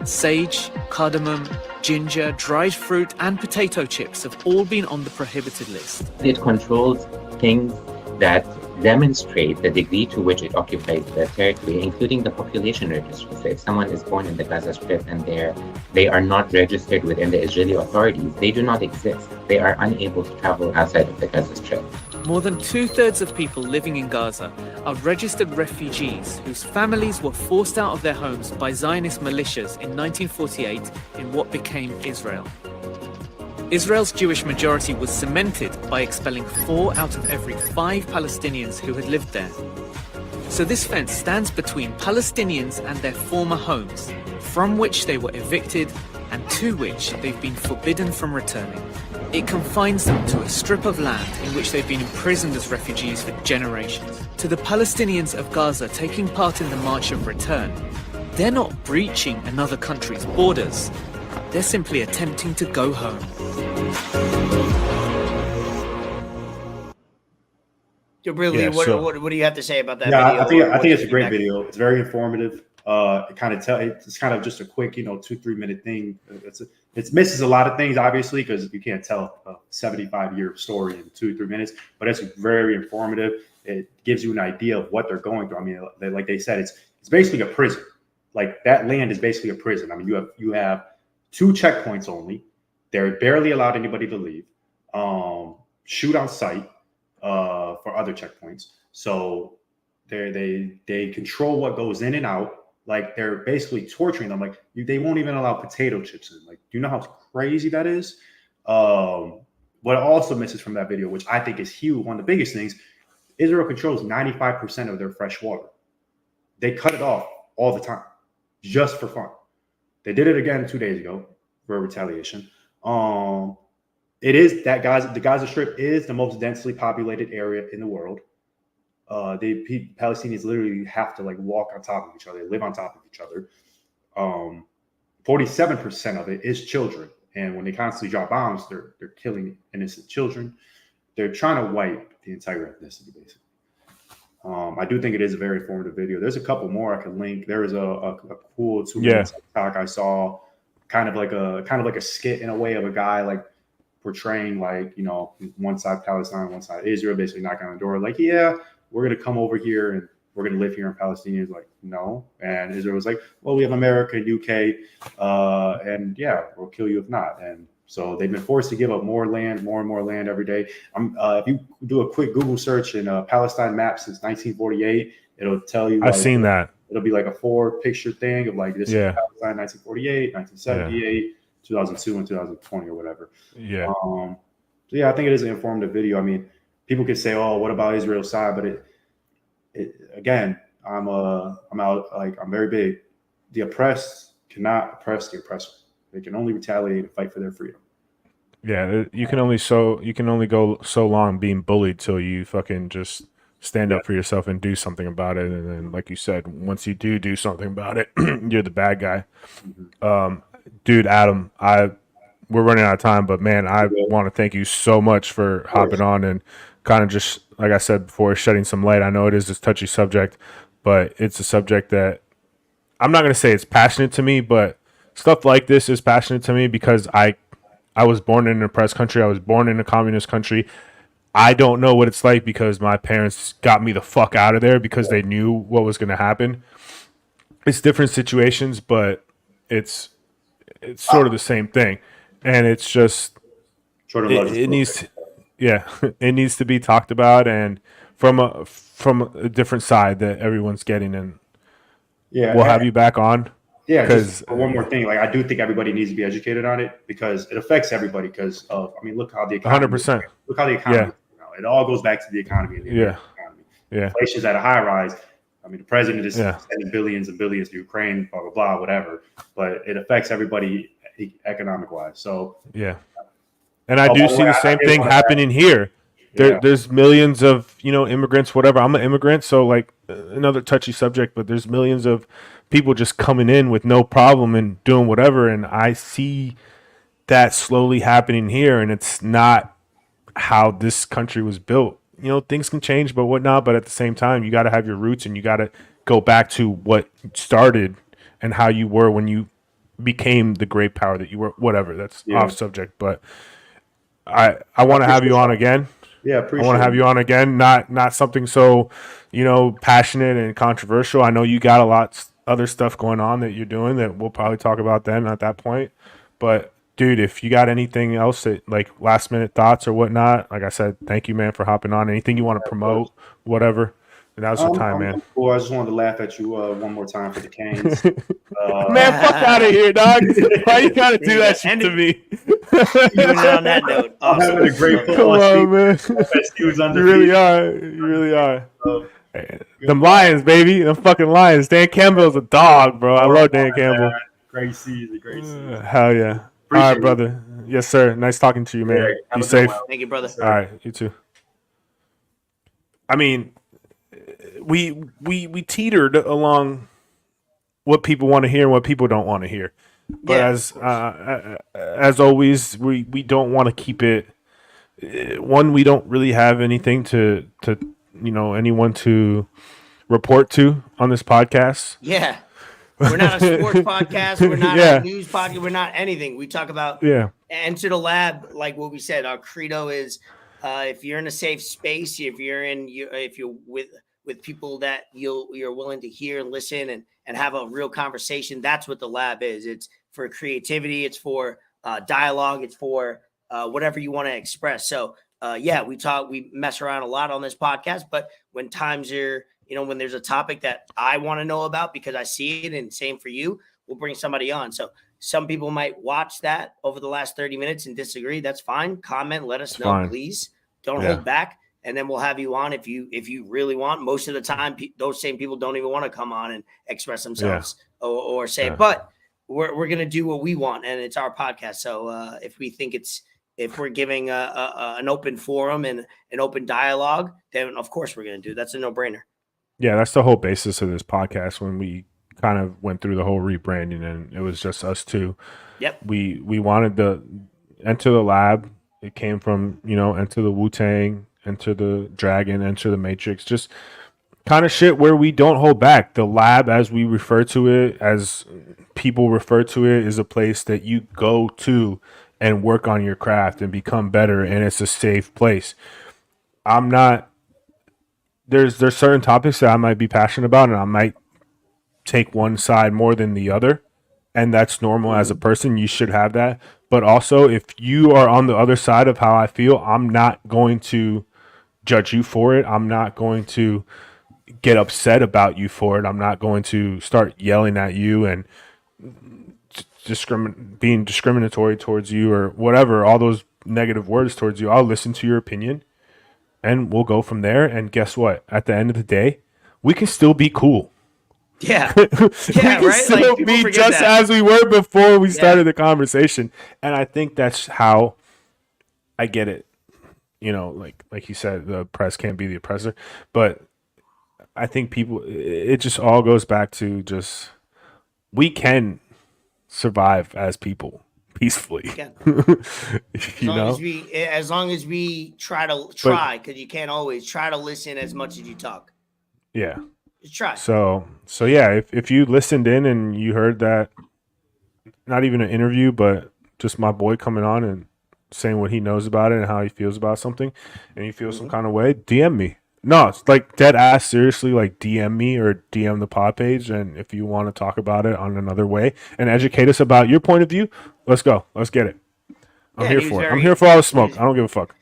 Sage, cardamom, ginger, dried fruit, and potato chips have all been on the prohibited list. It controls things that demonstrate the degree to which it occupies the territory, including the population registry. So if someone is born in the Gaza Strip and they are not registered within the Israeli authorities, they do not exist. They are unable to travel outside of the Gaza Strip. More than 2/3 of people living in Gaza are registered refugees whose families were forced out of their homes by Zionist militias in 1948 in what became Israel. Israel's Jewish majority was cemented by expelling 4 out of every 5 Palestinians who had lived there. So this fence stands between Palestinians and their former homes, from which they were evicted and to which they've been forbidden from returning. It confines them to a strip of land in which they've been imprisoned as refugees for generations. To the Palestinians of Gaza taking part in the March of Return, they're not breaching another country's borders. They're simply attempting to go home. Really, what do you have to say about that video? I think it's a great video. It's very informative. It's kind of just a quick, 2-3 minute thing. It misses a lot of things, obviously, because you can't tell a 75-year story in 2-3 minutes. But it's very informative. It gives you an idea of what they're going through. I mean, like they said, it's basically a prison. Like that land is basically a prison. I mean, you have 2 checkpoints only. They're barely allowed anybody to leave. Shoot on sight for other checkpoints. So they control what goes in and out. Like they're basically torturing them. Like they won't even allow potato chips in. Like, do you know how crazy that is? What also misses from that video, which I think is huge, one of the biggest things, Israel controls 95% of their fresh water. They cut it off all the time, just for fun. They did it again 2 days ago for retaliation. It is that the Gaza Strip is the most densely populated area in the world. Palestinians literally have to like walk on top of each other, live on top of each other. 47% of it is children, and when they constantly drop bombs, they're killing innocent children. They're trying to wipe the entire ethnicity, basically. I do think it is a very informative video. There's a couple more I can link. There was a cool 2-minute TikTok I saw, kind of like a skit in a way of a guy like portraying like, you know, one side Palestine, one side Israel, basically knocking on the door like, yeah, we're gonna come over here and we're gonna live here. And Palestinians like, no. And Israel was like, well, we have America, UK, and yeah, we'll kill you if not. And so they've been forced to give up more and more land every day. If you do a quick Google search in Palestine map since 1948, it'll tell you. I've seen that. It'll be like a 4-picture thing of like this is Palestine 1948, 1978, 2002, and 2020 or whatever. Yeah. So yeah, I think it is an informative video. I mean, people could say, "Oh, what about Israel's side?" But it again, I'm very big. The oppressed cannot oppress the oppressor. They can only retaliate and fight for their freedom. Yeah, you can only go so long being bullied till you fucking just stand up for yourself and do something about it. And then, like you said, once you do something about it, you're the bad guy. Dude, Adam, we're running out of time, but man, I want to thank you so much for hopping on and kind of just, like I said before, shedding some light. I know it is a touchy subject, but it's a subject that I'm not going to say it's passionate to me, but stuff like this is passionate to me because I was born in an oppressed country. I was born in a communist country. I don't know what it's like because my parents got me the fuck out of there because they knew what was going to happen. It's different situations, but it's sort of the same thing. And it's just, it needs to be talked about and from a different side that everyone's getting. And we'll have you back on. Yeah, just one more thing. Like, I do think everybody needs to be educated on it because it affects everybody. Because look how the economy. 100%. Look how the economy. It all goes back to the economy. Economy. Inflation's at a high rise. I mean, the president is sending billions and billions to Ukraine, blah blah blah, whatever. But it affects everybody economic wise. So and I do see the same thing happening here. There's millions of immigrants, whatever. I'm an immigrant, so like another touchy subject, but there's millions of people just coming in with no problem and doing whatever, and I see that slowly happening here, and it's not how this country was built. Things can change, but whatnot. But at the same time, you got to have your roots, and you got to go back to what started and how you were when you became the great power that you were. Whatever. That's off subject, but I want to have you on again. Yeah, I want to have you on again. Not something so, passionate and controversial. I know you got a lot other stuff going on that you're doing that we'll probably talk about then at that point. But dude, if you got anything else that like last minute thoughts or whatnot, like I said, thank you, man, for hopping on. Anything you want to promote, whatever. Now's the time, man. Cool. I just wanted to laugh at you one more time for the Canes. Man, fuck out of here, dog. Why you gotta do that shit to me? On that note, I'm having a great Come on, man. You really are. You really are. Them Lions, baby. Them fucking Lions. Dan Campbell's a dog, bro. I love Dan Campbell. Great season. Hell yeah. All right, brother. Yes, sir. Nice talking to you, man. Yeah, be safe. Thank you, brother. All right, you too. I mean, we teetered along what people want to hear and what people don't want to hear. But as always, we don't want to keep it. One, we don't really have anything to anyone to report to on this podcast. Yeah. We're not a sports podcast. We're not a news podcast. We're not anything. We talk about enter the lab. Like what we said, our credo is if you're in a safe space, if you're with people that you're willing to hear and listen and have a real conversation, that's what the lab is. It's for creativity. It's for dialogue. It's for whatever you want to express. So we mess around a lot on this podcast, but when times are, when there's a topic that I want to know about because I see it, and same for you, we'll bring somebody on. So some people might watch that over the last 30 minutes and disagree. That's fine. Comment, let us know, please. Don't hold back. And then we'll have you on if you really want. Most of the time, those same people don't even want to come on and express themselves or say it. But we're going to do what we want, and it's our podcast. So if we think it's if we're giving an open forum and an open dialogue, then of course we're going to do. That's a no-brainer. Yeah, that's the whole basis of this podcast. When we kind of went through the whole rebranding, and it was just us two. Yep. We wanted to enter the lab. It came from, enter the Wu-Tang, enter the Dragon, enter the Matrix. Just kind of shit where we don't hold back. The lab, as we refer to it, as people refer to it, is a place that you go to and work on your craft and become better, and it's a safe place. There's certain topics that I might be passionate about, and I might take one side more than the other, and that's normal as a person. You should have that. But also, if you are on the other side of how I feel, I'm not going to judge you for it. I'm not going to get upset about you for it. I'm not going to start yelling at you and being discriminatory towards you or whatever, all those negative words towards you. I'll listen to your opinion and we'll go from there. And guess what? At the end of the day, we can still be cool. Yeah. We can right? still be just as we were before we started the conversation. And I think that's how I get it. Like you said, the oppressed can't be the oppressor. But I think it just all goes back to just, we can survive as people peacefully. As long as we try, because you can't always try to listen as much as you talk. Yeah. Just try. So yeah, if you listened in and you heard that, not even an interview, but just my boy coming on and saying what he knows about it and how he feels about something, and you feel some kind of way, DM me. No, it's like dead ass, seriously, like DM me or DM the pod page. And if you want to talk about it on another way and educate us about your point of view, let's go. Let's get it. I'm here for it. I'm here for all the smoke. I don't give a fuck.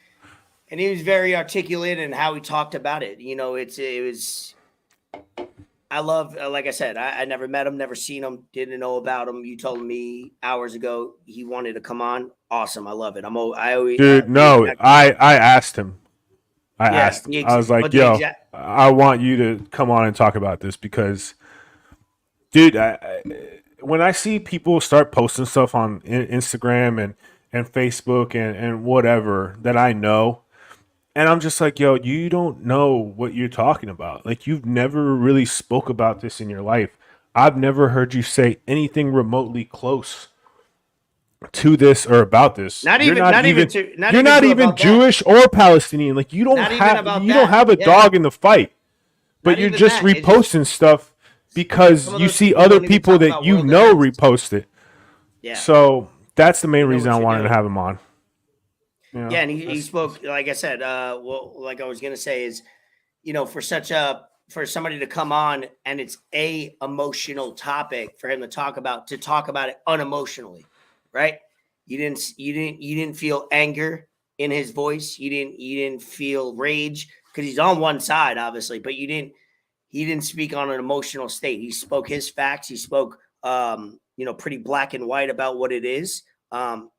And he was very articulate in how he talked about it. I love, like I said, I never met him, never seen him, didn't know about him. You told me hours ago he wanted to come on. Awesome. I love it. I asked him. I was like, yo, I want you to come on and talk about this because, dude, when I see people start posting stuff on Instagram and Facebook and whatever that I know, and I'm just like, yo, you don't know what you're talking about. Like, you've never really spoke about this in your life. I've never heard you say anything remotely close to this or about this. You're not even Jewish or Palestinian. Like, you don't have a dog in the fight, but you're just reposting stuff because you see other people that repost it. Yeah. So that's the main reason I wanted to have him on. Yeah, and he spoke, like I said, like I was gonna say is, for somebody to come on and it's a emotional topic for him to talk about it unemotionally. Right? You didn't feel anger in his voice. You didn't feel rage because he's on one side, obviously, but he didn't speak on an emotional state. He spoke his facts. He spoke, pretty black and white about what it is. And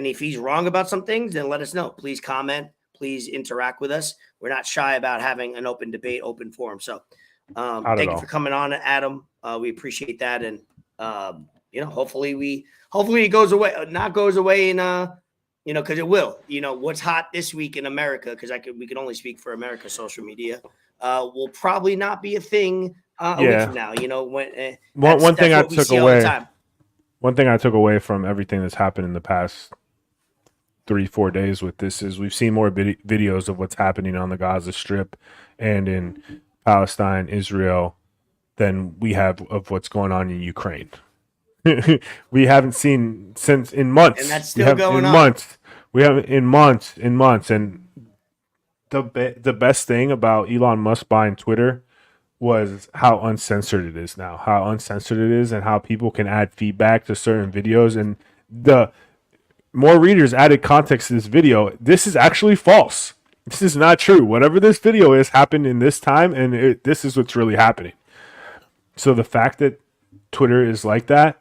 if he's wrong about some things, then let us know. Please comment. Please interact with us. We're not shy about having an open debate, open forum. So thank you for coming on, Adam. We appreciate that. And, hopefully it goes away, because it will. What's hot this week in America, because we can only speak for America social media, will probably not be a thing a week from now. One thing I took away from everything that's happened in the past 3-4 days with this is we've seen more videos of what's happening on the Gaza Strip and in Palestine, Israel, than we have of what's going on in Ukraine. We haven't seen since in months. And that's still going on. We haven't in months. And the best thing about Elon Musk buying Twitter was how uncensored it is now, and how people can add feedback to certain videos. And the more readers added context to this video, this is actually false. This is not true. Whatever this video is happened in this time, and this is what's really happening. So the fact that Twitter is like that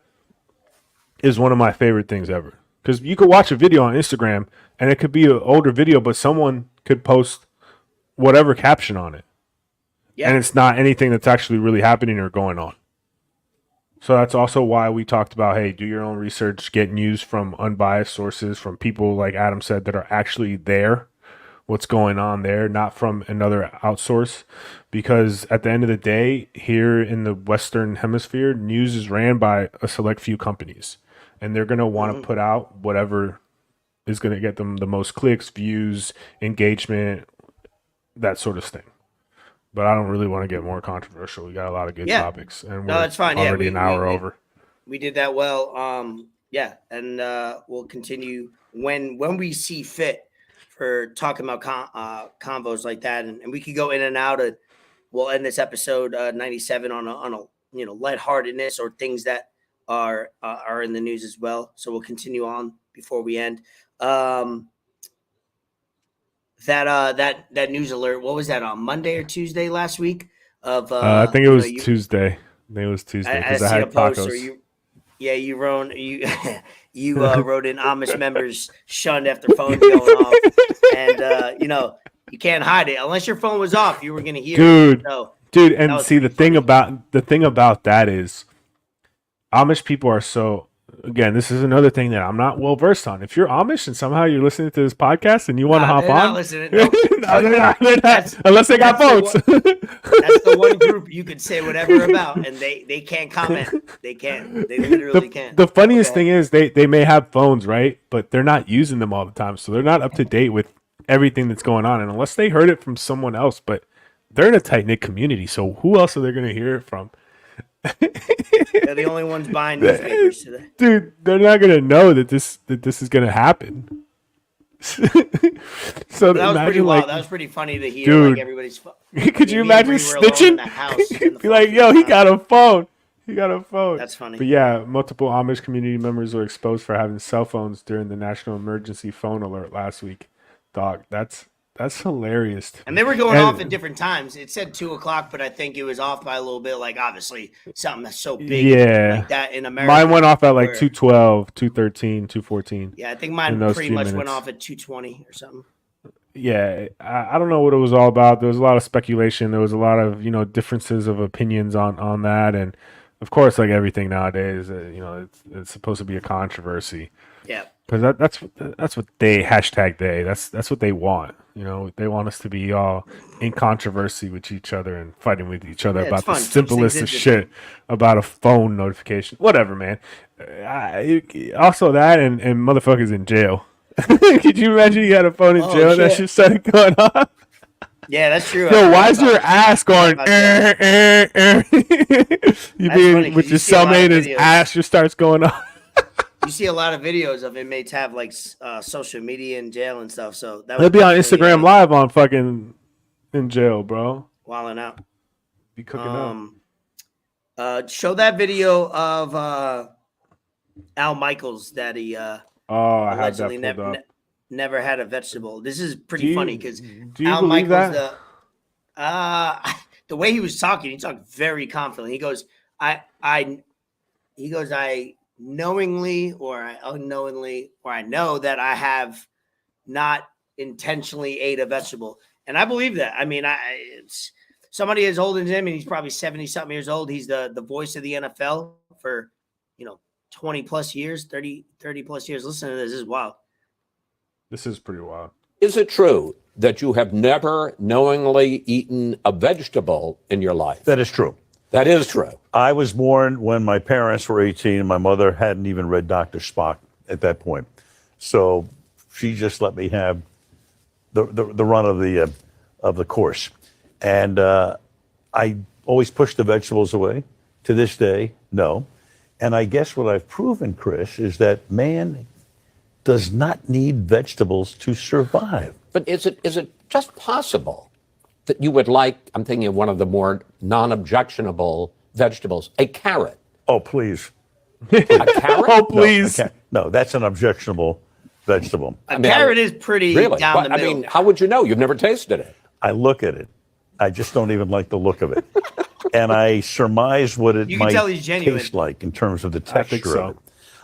is one of my favorite things ever. Because you could watch a video on Instagram, and it could be an older video, but someone could post whatever caption on it. Yeah. And it's not anything that's actually really happening or going on. So that's also why we talked about, hey, do your own research, get news from unbiased sources, from people like Adam said that are actually there, what's going on there, not from another outsource. Because at the end of the day, here in the Western Hemisphere, news is ran by a select few companies, and they're going to want to put out whatever is going to get them the most clicks, views, engagement, that sort of thing. But I don't really want to get more controversial. We got a lot of good topics, and no, that's fine. Already an hour over. We did that well. And we'll continue when we see fit for talking about convos like that, and we could go in and out. We'll end this episode 97 on a lightheartedness or things that are in the news as well. So we'll continue on before we end. That news alert. What was that on Monday or Tuesday last week? I think it was Tuesday. I think it was Tuesday because I had tacos. You wrote in Amish members shunned after phones going off, and you can't hide it unless your phone was off. You were gonna hear it. So, dude. And see the thing about that is Amish people are so. Again, this is another thing that I'm not well versed on. If you're Amish and somehow you're listening to this podcast and you want to hop on, not listening. Nope. No, they're not, unless they got votes. That's the one group you could say whatever about, and they can't comment. They can't. They literally can't. The funniest thing is they may have phones, right? But they're not using them all the time, so they're not up to date with everything that's going on. And unless they heard it from someone else, but they're in a tight knit community, so who else are they going to hear it from? They're the only ones buying newspapers today. Dude, they're not gonna know that this is gonna happen. So that was pretty wild. That was pretty funny to hear. Dude, like everybody's. Could you imagine snitching? Be like, yo, he got a phone. He got a phone. That's funny. But yeah, multiple Amish community members were exposed for having cell phones during the National Emergency Phone Alert last week. Dog, that's hilarious. And they were going off at different times. It said 2:00, but I think it was off by a little bit. Like obviously something that's so big, like that in America. Mine went off at like 2:12, 2:13, 2:14. Yeah, I think mine pretty much went off at 2:20 or something. Yeah, I don't know what it was all about. There was a lot of speculation. There was a lot of differences of opinions on that, and of course, like everything nowadays, it's supposed to be a controversy. Yeah. Because that's what they hashtag they. That's what they want. They want us to be all in controversy with each other and fighting with each other about the simplest of shit about a phone notification. Whatever, man. Also that and motherfuckers in jail. Could you imagine you had a phone in jail and that shit started going on? Yeah, that's true. Yo, why is your ass going? You being with your cellmate, his ass just starts going on. You see a lot of videos of inmates have like social media in jail and stuff. So they'll be on Instagram Live on fucking in jail, bro. Wilding out. Be cooking up. Show that video of Al Michaels that he allegedly never had a vegetable. This is pretty funny because Al Michaels the way he was talking, he talked very confidently. He goes, I knowingly or unknowingly, or I know that I have not intentionally ate a vegetable. And I believe that. I mean, it's somebody as old as him, and he's probably 70 something years old. He's the voice of the NFL for, 20 plus years, 30 plus years. Listen to this. This is wild. This is pretty wild. Is it true that you have never knowingly eaten a vegetable in your life? That is true. That is true. I was born when my parents were 18 and my mother hadn't even read Dr. Spock at that point. So she just let me have the run of the course. And I always pushed the vegetables away. To this day, no. And I guess what I've proven, Chris, is that man does not need vegetables to survive. But is it just possible that you would like, I'm thinking of one of the more non-objectionable vegetables, a carrot? Oh, please. A carrot? Oh, please. No, that's an objectionable vegetable. A carrot is pretty really? down the middle. I mean, how would you know? You've never tasted it. I look at it. I just don't even like the look of it. And I surmise what it might taste like in terms of the texture of it.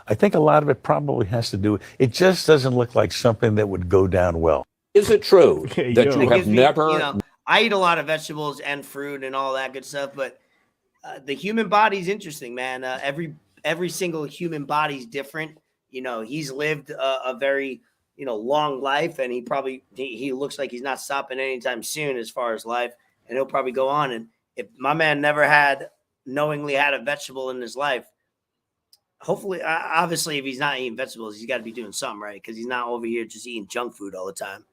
I think a lot of it probably has to do, it just doesn't look like something that would go down well. Is it true that you have never... I eat a lot of vegetables and fruit and all that good stuff, but the human body's interesting, man. Every single human body's different. He's lived a very long life, and he looks like he's not stopping anytime soon as far as life, and he'll probably go on. And if my man never knowingly had a vegetable in his life, hopefully, obviously, if he's not eating vegetables, he's got to be doing something right, because he's not over here just eating junk food all the time.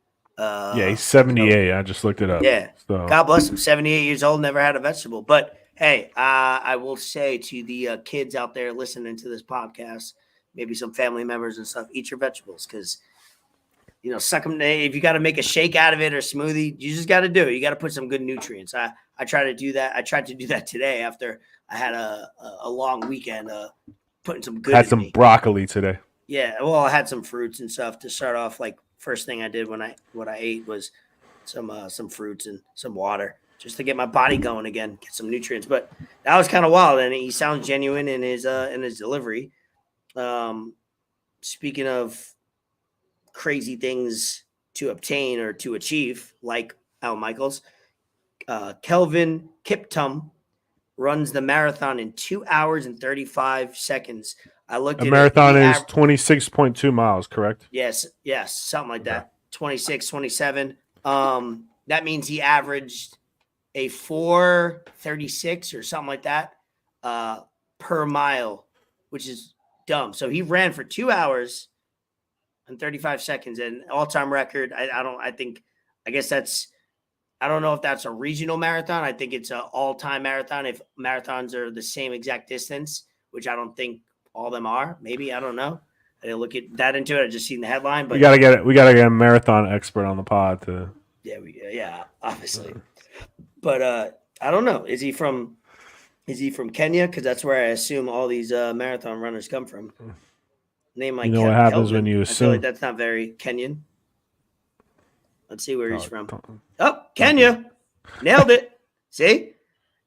He's 78. I just looked it up. Yeah. So. God bless him. 78 years old, never had a vegetable. But hey, I will say to the kids out there listening to this podcast, maybe some family members and stuff, eat your vegetables, because suck them. If you got to make a shake out of it or smoothie, you just got to do it. You got to put some good nutrients. I try to do that. I tried to do that today after I had a long weekend. Putting some good. Had some broccoli today. Yeah, well, I had some fruits and stuff to start off. Like, first thing I did what I ate was some fruits and some water, just to get my body going again, get some nutrients. But that was kind of wild, and he sounds genuine in his delivery. Speaking of crazy things to obtain or to achieve, like Al Michaels, Kelvin Kiptum runs the marathon in 2 hours and 35 seconds. I looked at a marathon is 26.2 miles, correct? Yes, something like that. 26, 27. That means he averaged a 4:36 or something like that per mile, which is dumb. So he ran for 2 hours and 35 seconds, and all-time record. I don't know if that's a regional marathon. I think it's an all-time marathon. If marathons are the same exact distance, which I don't think all of them are. Maybe, I don't know. I didn't look at that into it. I just seen the headline. But we gotta get a marathon expert on the pod to. Yeah, obviously. But I don't know. Is he from Kenya? Because that's where I assume all these marathon runners come from. Name like what happens when you assume. I feel like that's not very Kenyan. Let's see where he's from. Oh, Kenya. Nailed it. See?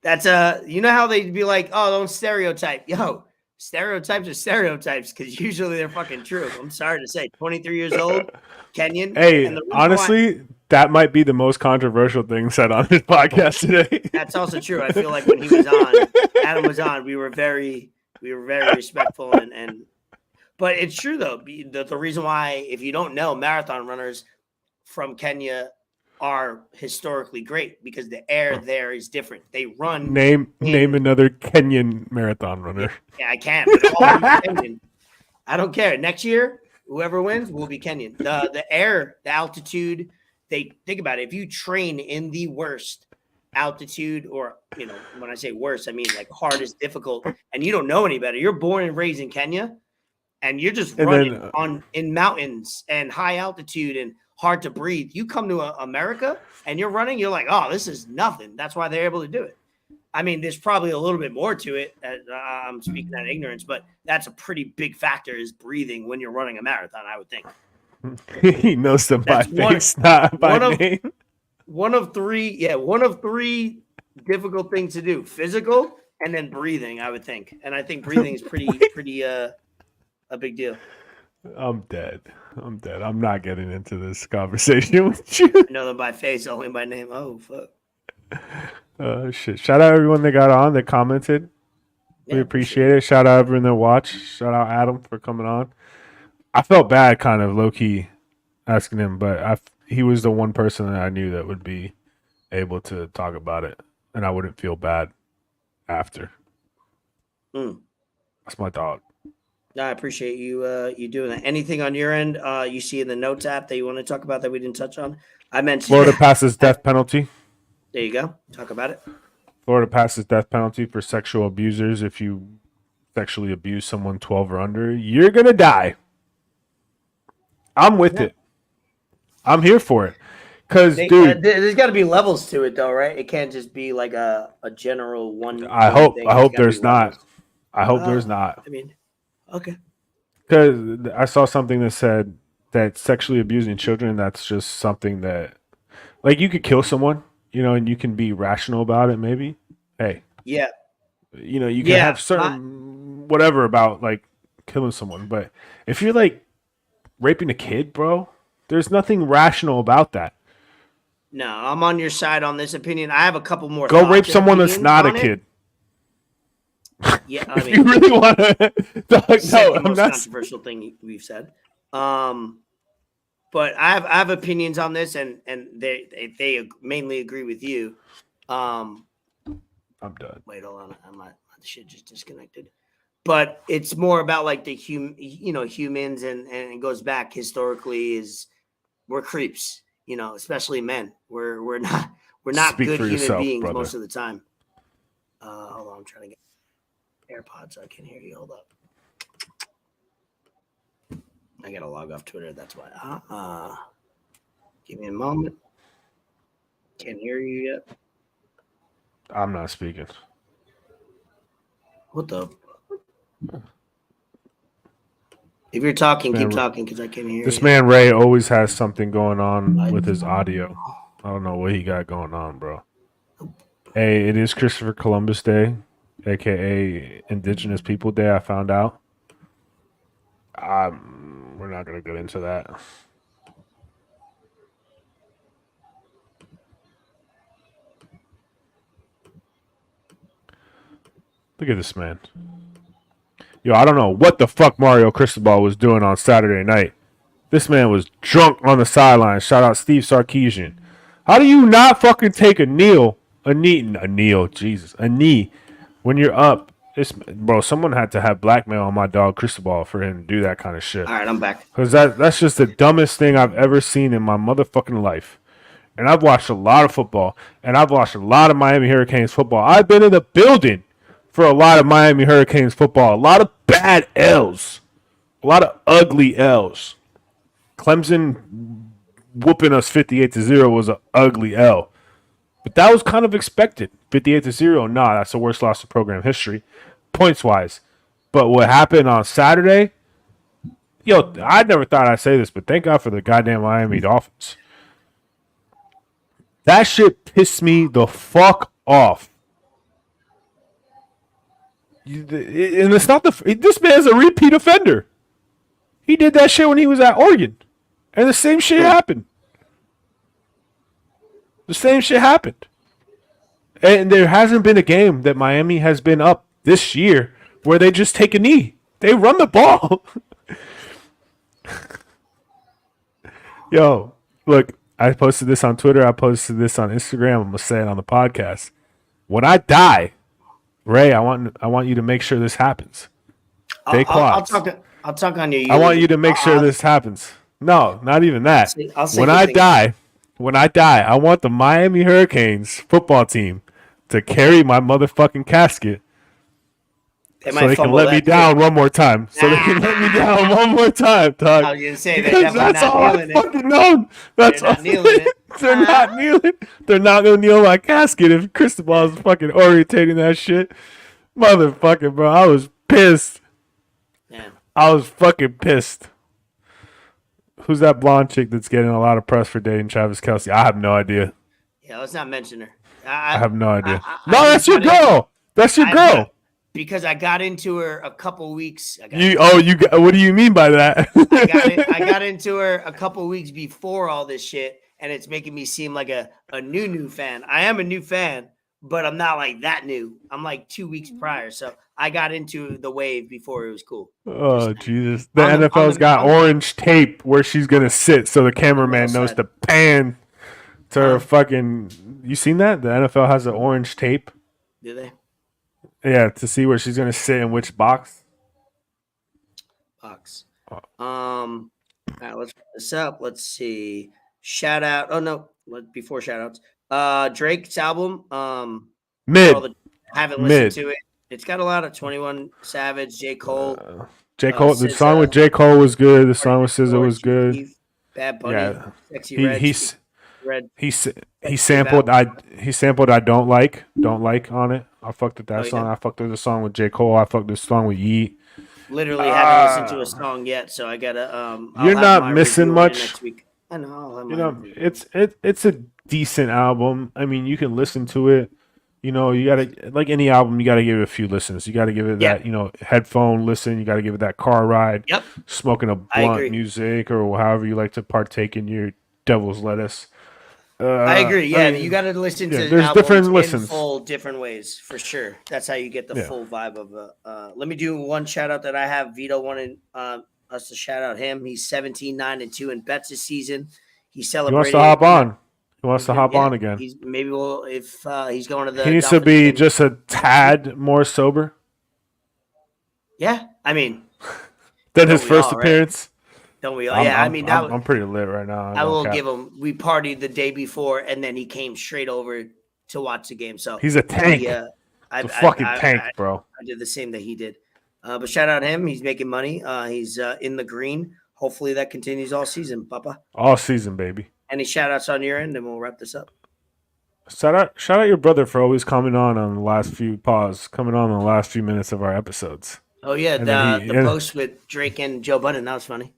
That's how they'd be like, oh, don't stereotype. Yo, stereotypes are stereotypes, because usually they're fucking true. I'm sorry to say. 23 years old, Kenyan. Hey, honestly, that might be the most controversial thing said on this podcast today. That's also true. I feel like when he was on, Adam was on, we were very respectful and but it's true though. The reason why, if you don't know, marathon runners from Kenya are historically great, because the air there is different. They run. Name another Kenyan marathon runner. Yeah, I can. But all Kenyan. I don't care. Next year, whoever wins will be Kenyan. The air, the altitude. They think about it. If you train in the worst altitude, or when I say worst, I mean like hardest, difficult, and you don't know any better. You're born and raised in Kenya, and you're just running in mountains and high altitude and hard to breathe. You come to America and you're running, you're like, oh, this is nothing. That's why they're able to do it. I mean, there's probably a little bit more to it. I'm speaking out of ignorance, but that's a pretty big factor, is breathing when you're running a marathon, I would think. He knows them by face, not by name. One of three difficult things to do: physical and then breathing, I would think. And I think breathing is pretty a big deal. I'm dead. I'm not getting into this conversation with you. I know them by face, only by name. Oh, fuck. Shit. Shout out everyone that got on, that commented. We appreciate it. Shout out everyone that watched. Shout out Adam for coming on. I felt bad kind of low-key asking him, but he was the one person that I knew that would be able to talk about it, and I wouldn't feel bad after. That's my thought. I appreciate you doing that. Anything on your end you see in the notes app that you want to talk about that we didn't touch on? I mentioned Florida passes death penalty. There you go. Talk about it. Florida passes death penalty for sexual abusers. If you sexually abuse someone 12 or under, you're going to die. I'm with it. I'm here for it. Because, dude, there's got to be levels to it, though, right? It can't just be like a general one. I hope there's not. I hope there's not. I mean, okay. Because I saw something that said that sexually abusing children, that's just something that, like, you could kill someone, and you can be rational about it, maybe. Hey. Yeah. You can have certain whatever about, like, killing someone. But if you're, like, raping a kid, bro, there's nothing rational about that. No, I'm on your side on this opinion. I have a couple more. Go rape someone that's not a kid. Yeah, I If mean, you really want to, no, second I'm most not. controversial thing we've said. But I have opinions on this, and they mainly agree with you. I'm done. Wait, hold on, my shit just disconnected. But it's more about like the humans, and it goes back historically. Is we're creeps, especially men. We're not Speak good for human yourself, beings brother. most of the time. Hold on, I'm trying to get AirPods so I can hear you. Hold up. I gotta log off Twitter. That's why. Give me a moment. Can't hear you yet. I'm not speaking. What the? If you're talking, Man, keep talking because I can't hear This you. man Ray always has something going on with his audio. I don't know what he got going on, bro. Hey, it is Christopher Columbus Day, aka Indigenous People Day. I found out. We're not gonna get into that. Look at this man. Yo, I don't know what the fuck Mario Cristobal was doing on Saturday night. This man was drunk on the sideline. Shout out Steve Sarkisian. How do you not fucking take a knee when you're up? Bro, someone had to have blackmail on my dog Cristobal for him to do that kind of shit. All right, I'm back. Because that's just the dumbest thing I've ever seen in my motherfucking life. And I've watched a lot of football, and I've watched a lot of Miami Hurricanes football. I've been in the building for a lot of Miami Hurricanes football. A lot of bad L's. A lot of ugly L's. Clemson whooping us 58-0 was an ugly L. But that was kind of expected. 58-0, nah, that's the worst loss in program history, points-wise. But what happened on Saturday, yo, I never thought I'd say this, but thank God for the goddamn Miami Dolphins. That shit pissed me the fuck off. And it's not this man's a repeat offender. He did that shit when he was at Oregon. And the same shit happened. The same shit happened. And there hasn't been a game that Miami has been up this year where they just take a knee. They run the ball. Yo, look, I posted this on Twitter. I posted this on Instagram. I'm going to say it on the podcast. When I die, Ray, I want you to make sure this happens. I'll talk on you. I want you to make sure this happens. No, not even that. I'll say when I die, I want the Miami Hurricanes football team to carry my motherfucking casket so they can let me down one more time. So they can let me down one more time, dog. I was gonna say because that's all I fucking know. That's all. Kneeling it. They're not kneeling. They're not gonna kneel my casket if Cristobal is fucking orientating that shit. Motherfucking bro, I was pissed. Yeah. I was fucking pissed. Who's that blonde chick that's getting a lot of press for dating Travis Kelce? I have no idea. Yeah, let's not mention her. I have no idea. No, that's your girl. That's your girl. Because I got into her a couple weeks. What do you mean by that? I got into her a couple weeks before all this shit, and it's making me seem like a new fan. I am a new fan, but I'm not like that new. I'm like 2 weeks prior, so I got into the wave before it was cool. Oh Jesus! The NFL's got orange tape where she's gonna sit, so the cameraman knows to pan to her fucking. You seen that? The NFL has an orange tape. Do they? Yeah, to see where she's gonna sit in which box. All right, let's put this up. Let's see. Shout out. Oh no, before shout outs. Drake's album. Mid. Haven't listened to it. It's got a lot of 21 Savage, J. Cole. J. Cole. The song with J. Cole was good. The song with SZA was good. Bad Bunny. Yeah. Sexy Red. He sampled I don't like on it. I fucked with that song. Yeah. I fucked with the song with J. Cole. I fucked with the song with Yeet. Literally haven't listened to a song yet, so I gotta you're not missing much. Next week. I know. It's a decent album. I mean, you can listen to it. You know, you gotta, like any album, you gotta give it a few listens. You gotta give it that, headphone listen. You gotta give it that car ride. Yep. Smoking a blunt music or however you like to partake in your devil's lettuce. I agree. Yeah, I mean, you got to listen to there's albums different in listens. full different ways for sure. That's how you get the full vibe of it. Let me do one shout out that I have. Vito wanted us to shout out him. He's 17-9-2 in bets this season. He celebrated. He wants to hop on. He wants to hop on again. He's maybe if he's going to the. He needs to be just a tad more sober. Yeah, I mean, than his first appearance. Don't we all? Yeah, I mean, I'm pretty lit right now. I will give him. We partied the day before, and then he came straight over to watch the game. So he's a tank. A fucking tank, bro. I did the same that he did. But shout out him. He's making money. He's in the green. Hopefully that continues all season, Papa. All season, baby. Any shout outs on your end, and we'll wrap this up. Shout out your brother for always coming on the last few minutes of our episodes. Oh yeah, the post with Drake and Joe Budden, that was funny.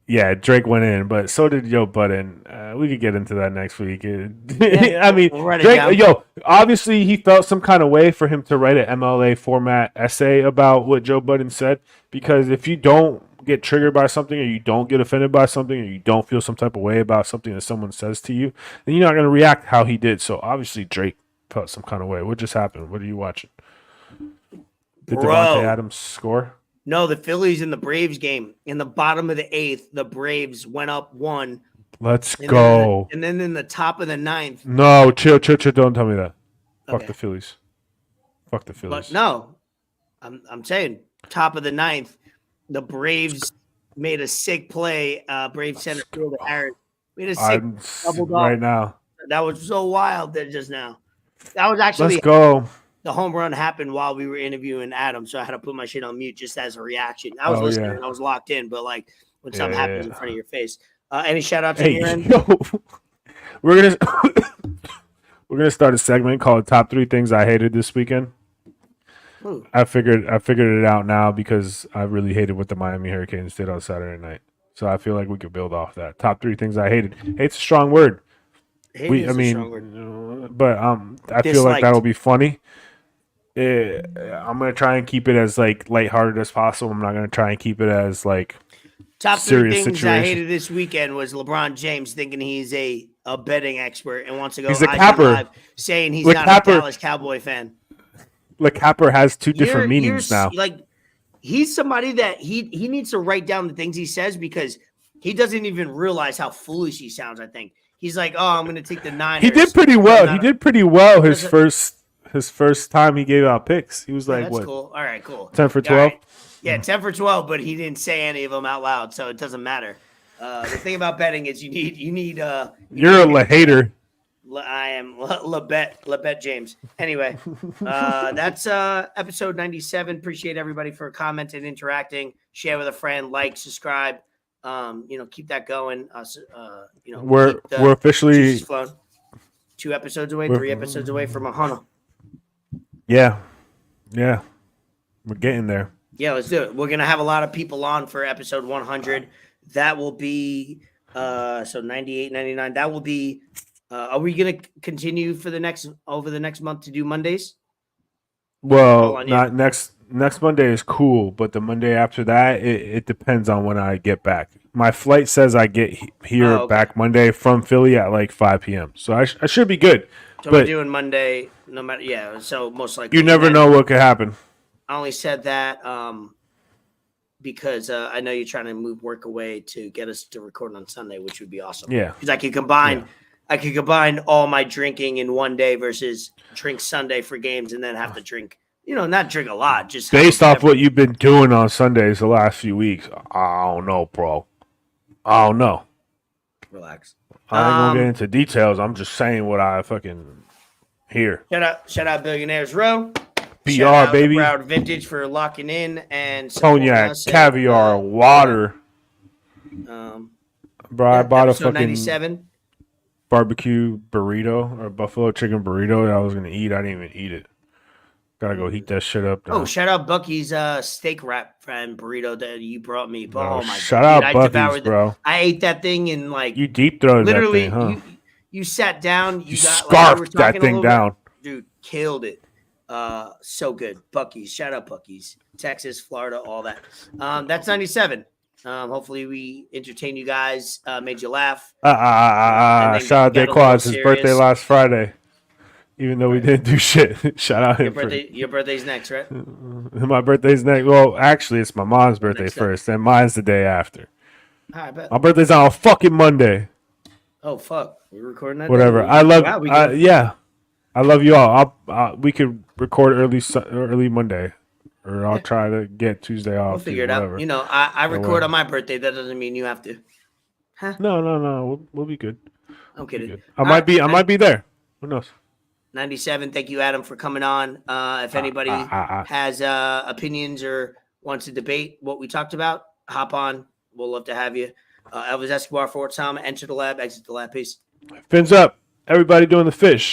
Yeah, Drake went in, but so did Joe Budden. We could get into that next week. I mean, Drake, obviously he felt some kind of way for him to write an MLA format essay about what Joe Budden said, because if you don't get triggered by something, or you don't get offended by something, or you don't feel some type of way about something that someone says to you, then you're not going to react how he did. So obviously Drake felt some kind of way. What just happened? What are you watching? Did Devontae Adams score? No, the Phillies in the Braves game. In the bottom of the 8th, the Braves went up 1. Let's go. And then in the top of the 9th. No, chill. Don't tell me that. Okay. Fuck the Phillies. But no, I'm saying top of the 9th, the Braves made a sick play. Braves center fielder Harris made a sick double dog right now. That was so wild that just now. That was actually. Let's go. The home run happened while we were interviewing Adam, so I had to put my shit on mute just as a reaction. I was listening, I was locked in, but like when something happens in front of your face. Any shout outs on your end? We're gonna start a segment called "Top 3 Things I Hated This Weekend." Ooh. I figured it out now because I really hated what the Miami Hurricanes did on Saturday night. So I feel like we could build off that. Top 3 things I hated. Hate's a strong word. I feel like that'll be funny. I'm gonna try and keep it as like lighthearted as possible. I'm not gonna try and keep it as like top 3 things situation. I hated this weekend was LeBron James thinking he's a betting expert and wants to go live saying he's not a Dallas Cowboy fan. Like Capper has 2 different meanings now. Like he's somebody that he needs to write down the things he says because he doesn't even realize how foolish he sounds. I think he's like, oh, I'm gonna take the Niners. He did pretty well. His first time he gave out picks. He was like, that's what? Cool. All right, cool. 10 for 12? Right. Yeah, 10 for 12, but he didn't say any of them out loud, so it doesn't matter. The thing about betting is you need you're a hater. I am LeBet James. Anyway, that's episode 97. Appreciate everybody for commenting, interacting, share with a friend, like, subscribe. Keep that going. We're officially 2 episodes away, 3 episodes away from 100. Yeah. We're getting there. Yeah, let's do it. We're gonna have a lot of people on for episode 100. That will be so 98, 99. That will be. Are we gonna continue for over the next month to do Mondays? Well, not next Monday is cool, but the Monday after that, it depends on when I get back. My flight says I get here back Monday from Philly at like 5 p.m. So I should be good. So we're doing Monday, no matter. Yeah, so most likely. You never know what could happen. I only said that because I know you're trying to move work away to get us to record on Sunday, which would be awesome. Yeah, because I could combine all my drinking in one day versus drink Sunday for games and then have to drink. Not drink a lot. Just based off what you've been doing on Sundays the last few weeks. I don't know, bro. I don't know. Relax. I ain't gonna get into details. I'm just saying what I fucking hear. Shout out Billionaires Row. BR, baby. Broward Vintage for locking in and cognac, caviar, water. Bro, I bought a fucking 97 barbecue burrito or buffalo chicken burrito that I was gonna eat. I didn't even eat it. Gotta go heat that shit up. Now. Oh, shout out Bucky's steak wrap friend burrito that you brought me. Oh my god! Shout out Bucky's, bro. I ate that thing in like you deep throated literally. That thing, huh? You sat down. You got, scarfed that thing down, dude. Killed it. So good. Bucky's. Shout out Bucky's. Texas, Florida, all that. That's 97. Hopefully we entertained you guys, made you laugh. Shout out got a Daquad's. little His birthday serious. last Friday. Even though we didn't do shit. Shout out him. Your birthday's next, right? My birthday's next. Well, actually, it's my mom's birthday Next first, and mine's the day after. All right, bet. My birthday's on a fucking Monday. Oh fuck, we're recording that. Whatever. Day? I love. Wow, yeah, I love you all. We could record early Monday, or I'll try to get Tuesday off. We'll figure it whatever. out. You know, I record on my birthday. That doesn't mean you have to. No. We'll be good. I'm kidding. Good. I might be there. Who knows? 97. Thank you, Adam, for coming on. If anybody has opinions or wants to debate what we talked about, hop on. We'll love to have you. Elvis Escobar, Fort Tom, enter the lab, exit the lab. Peace. Fins up. Everybody doing the fish.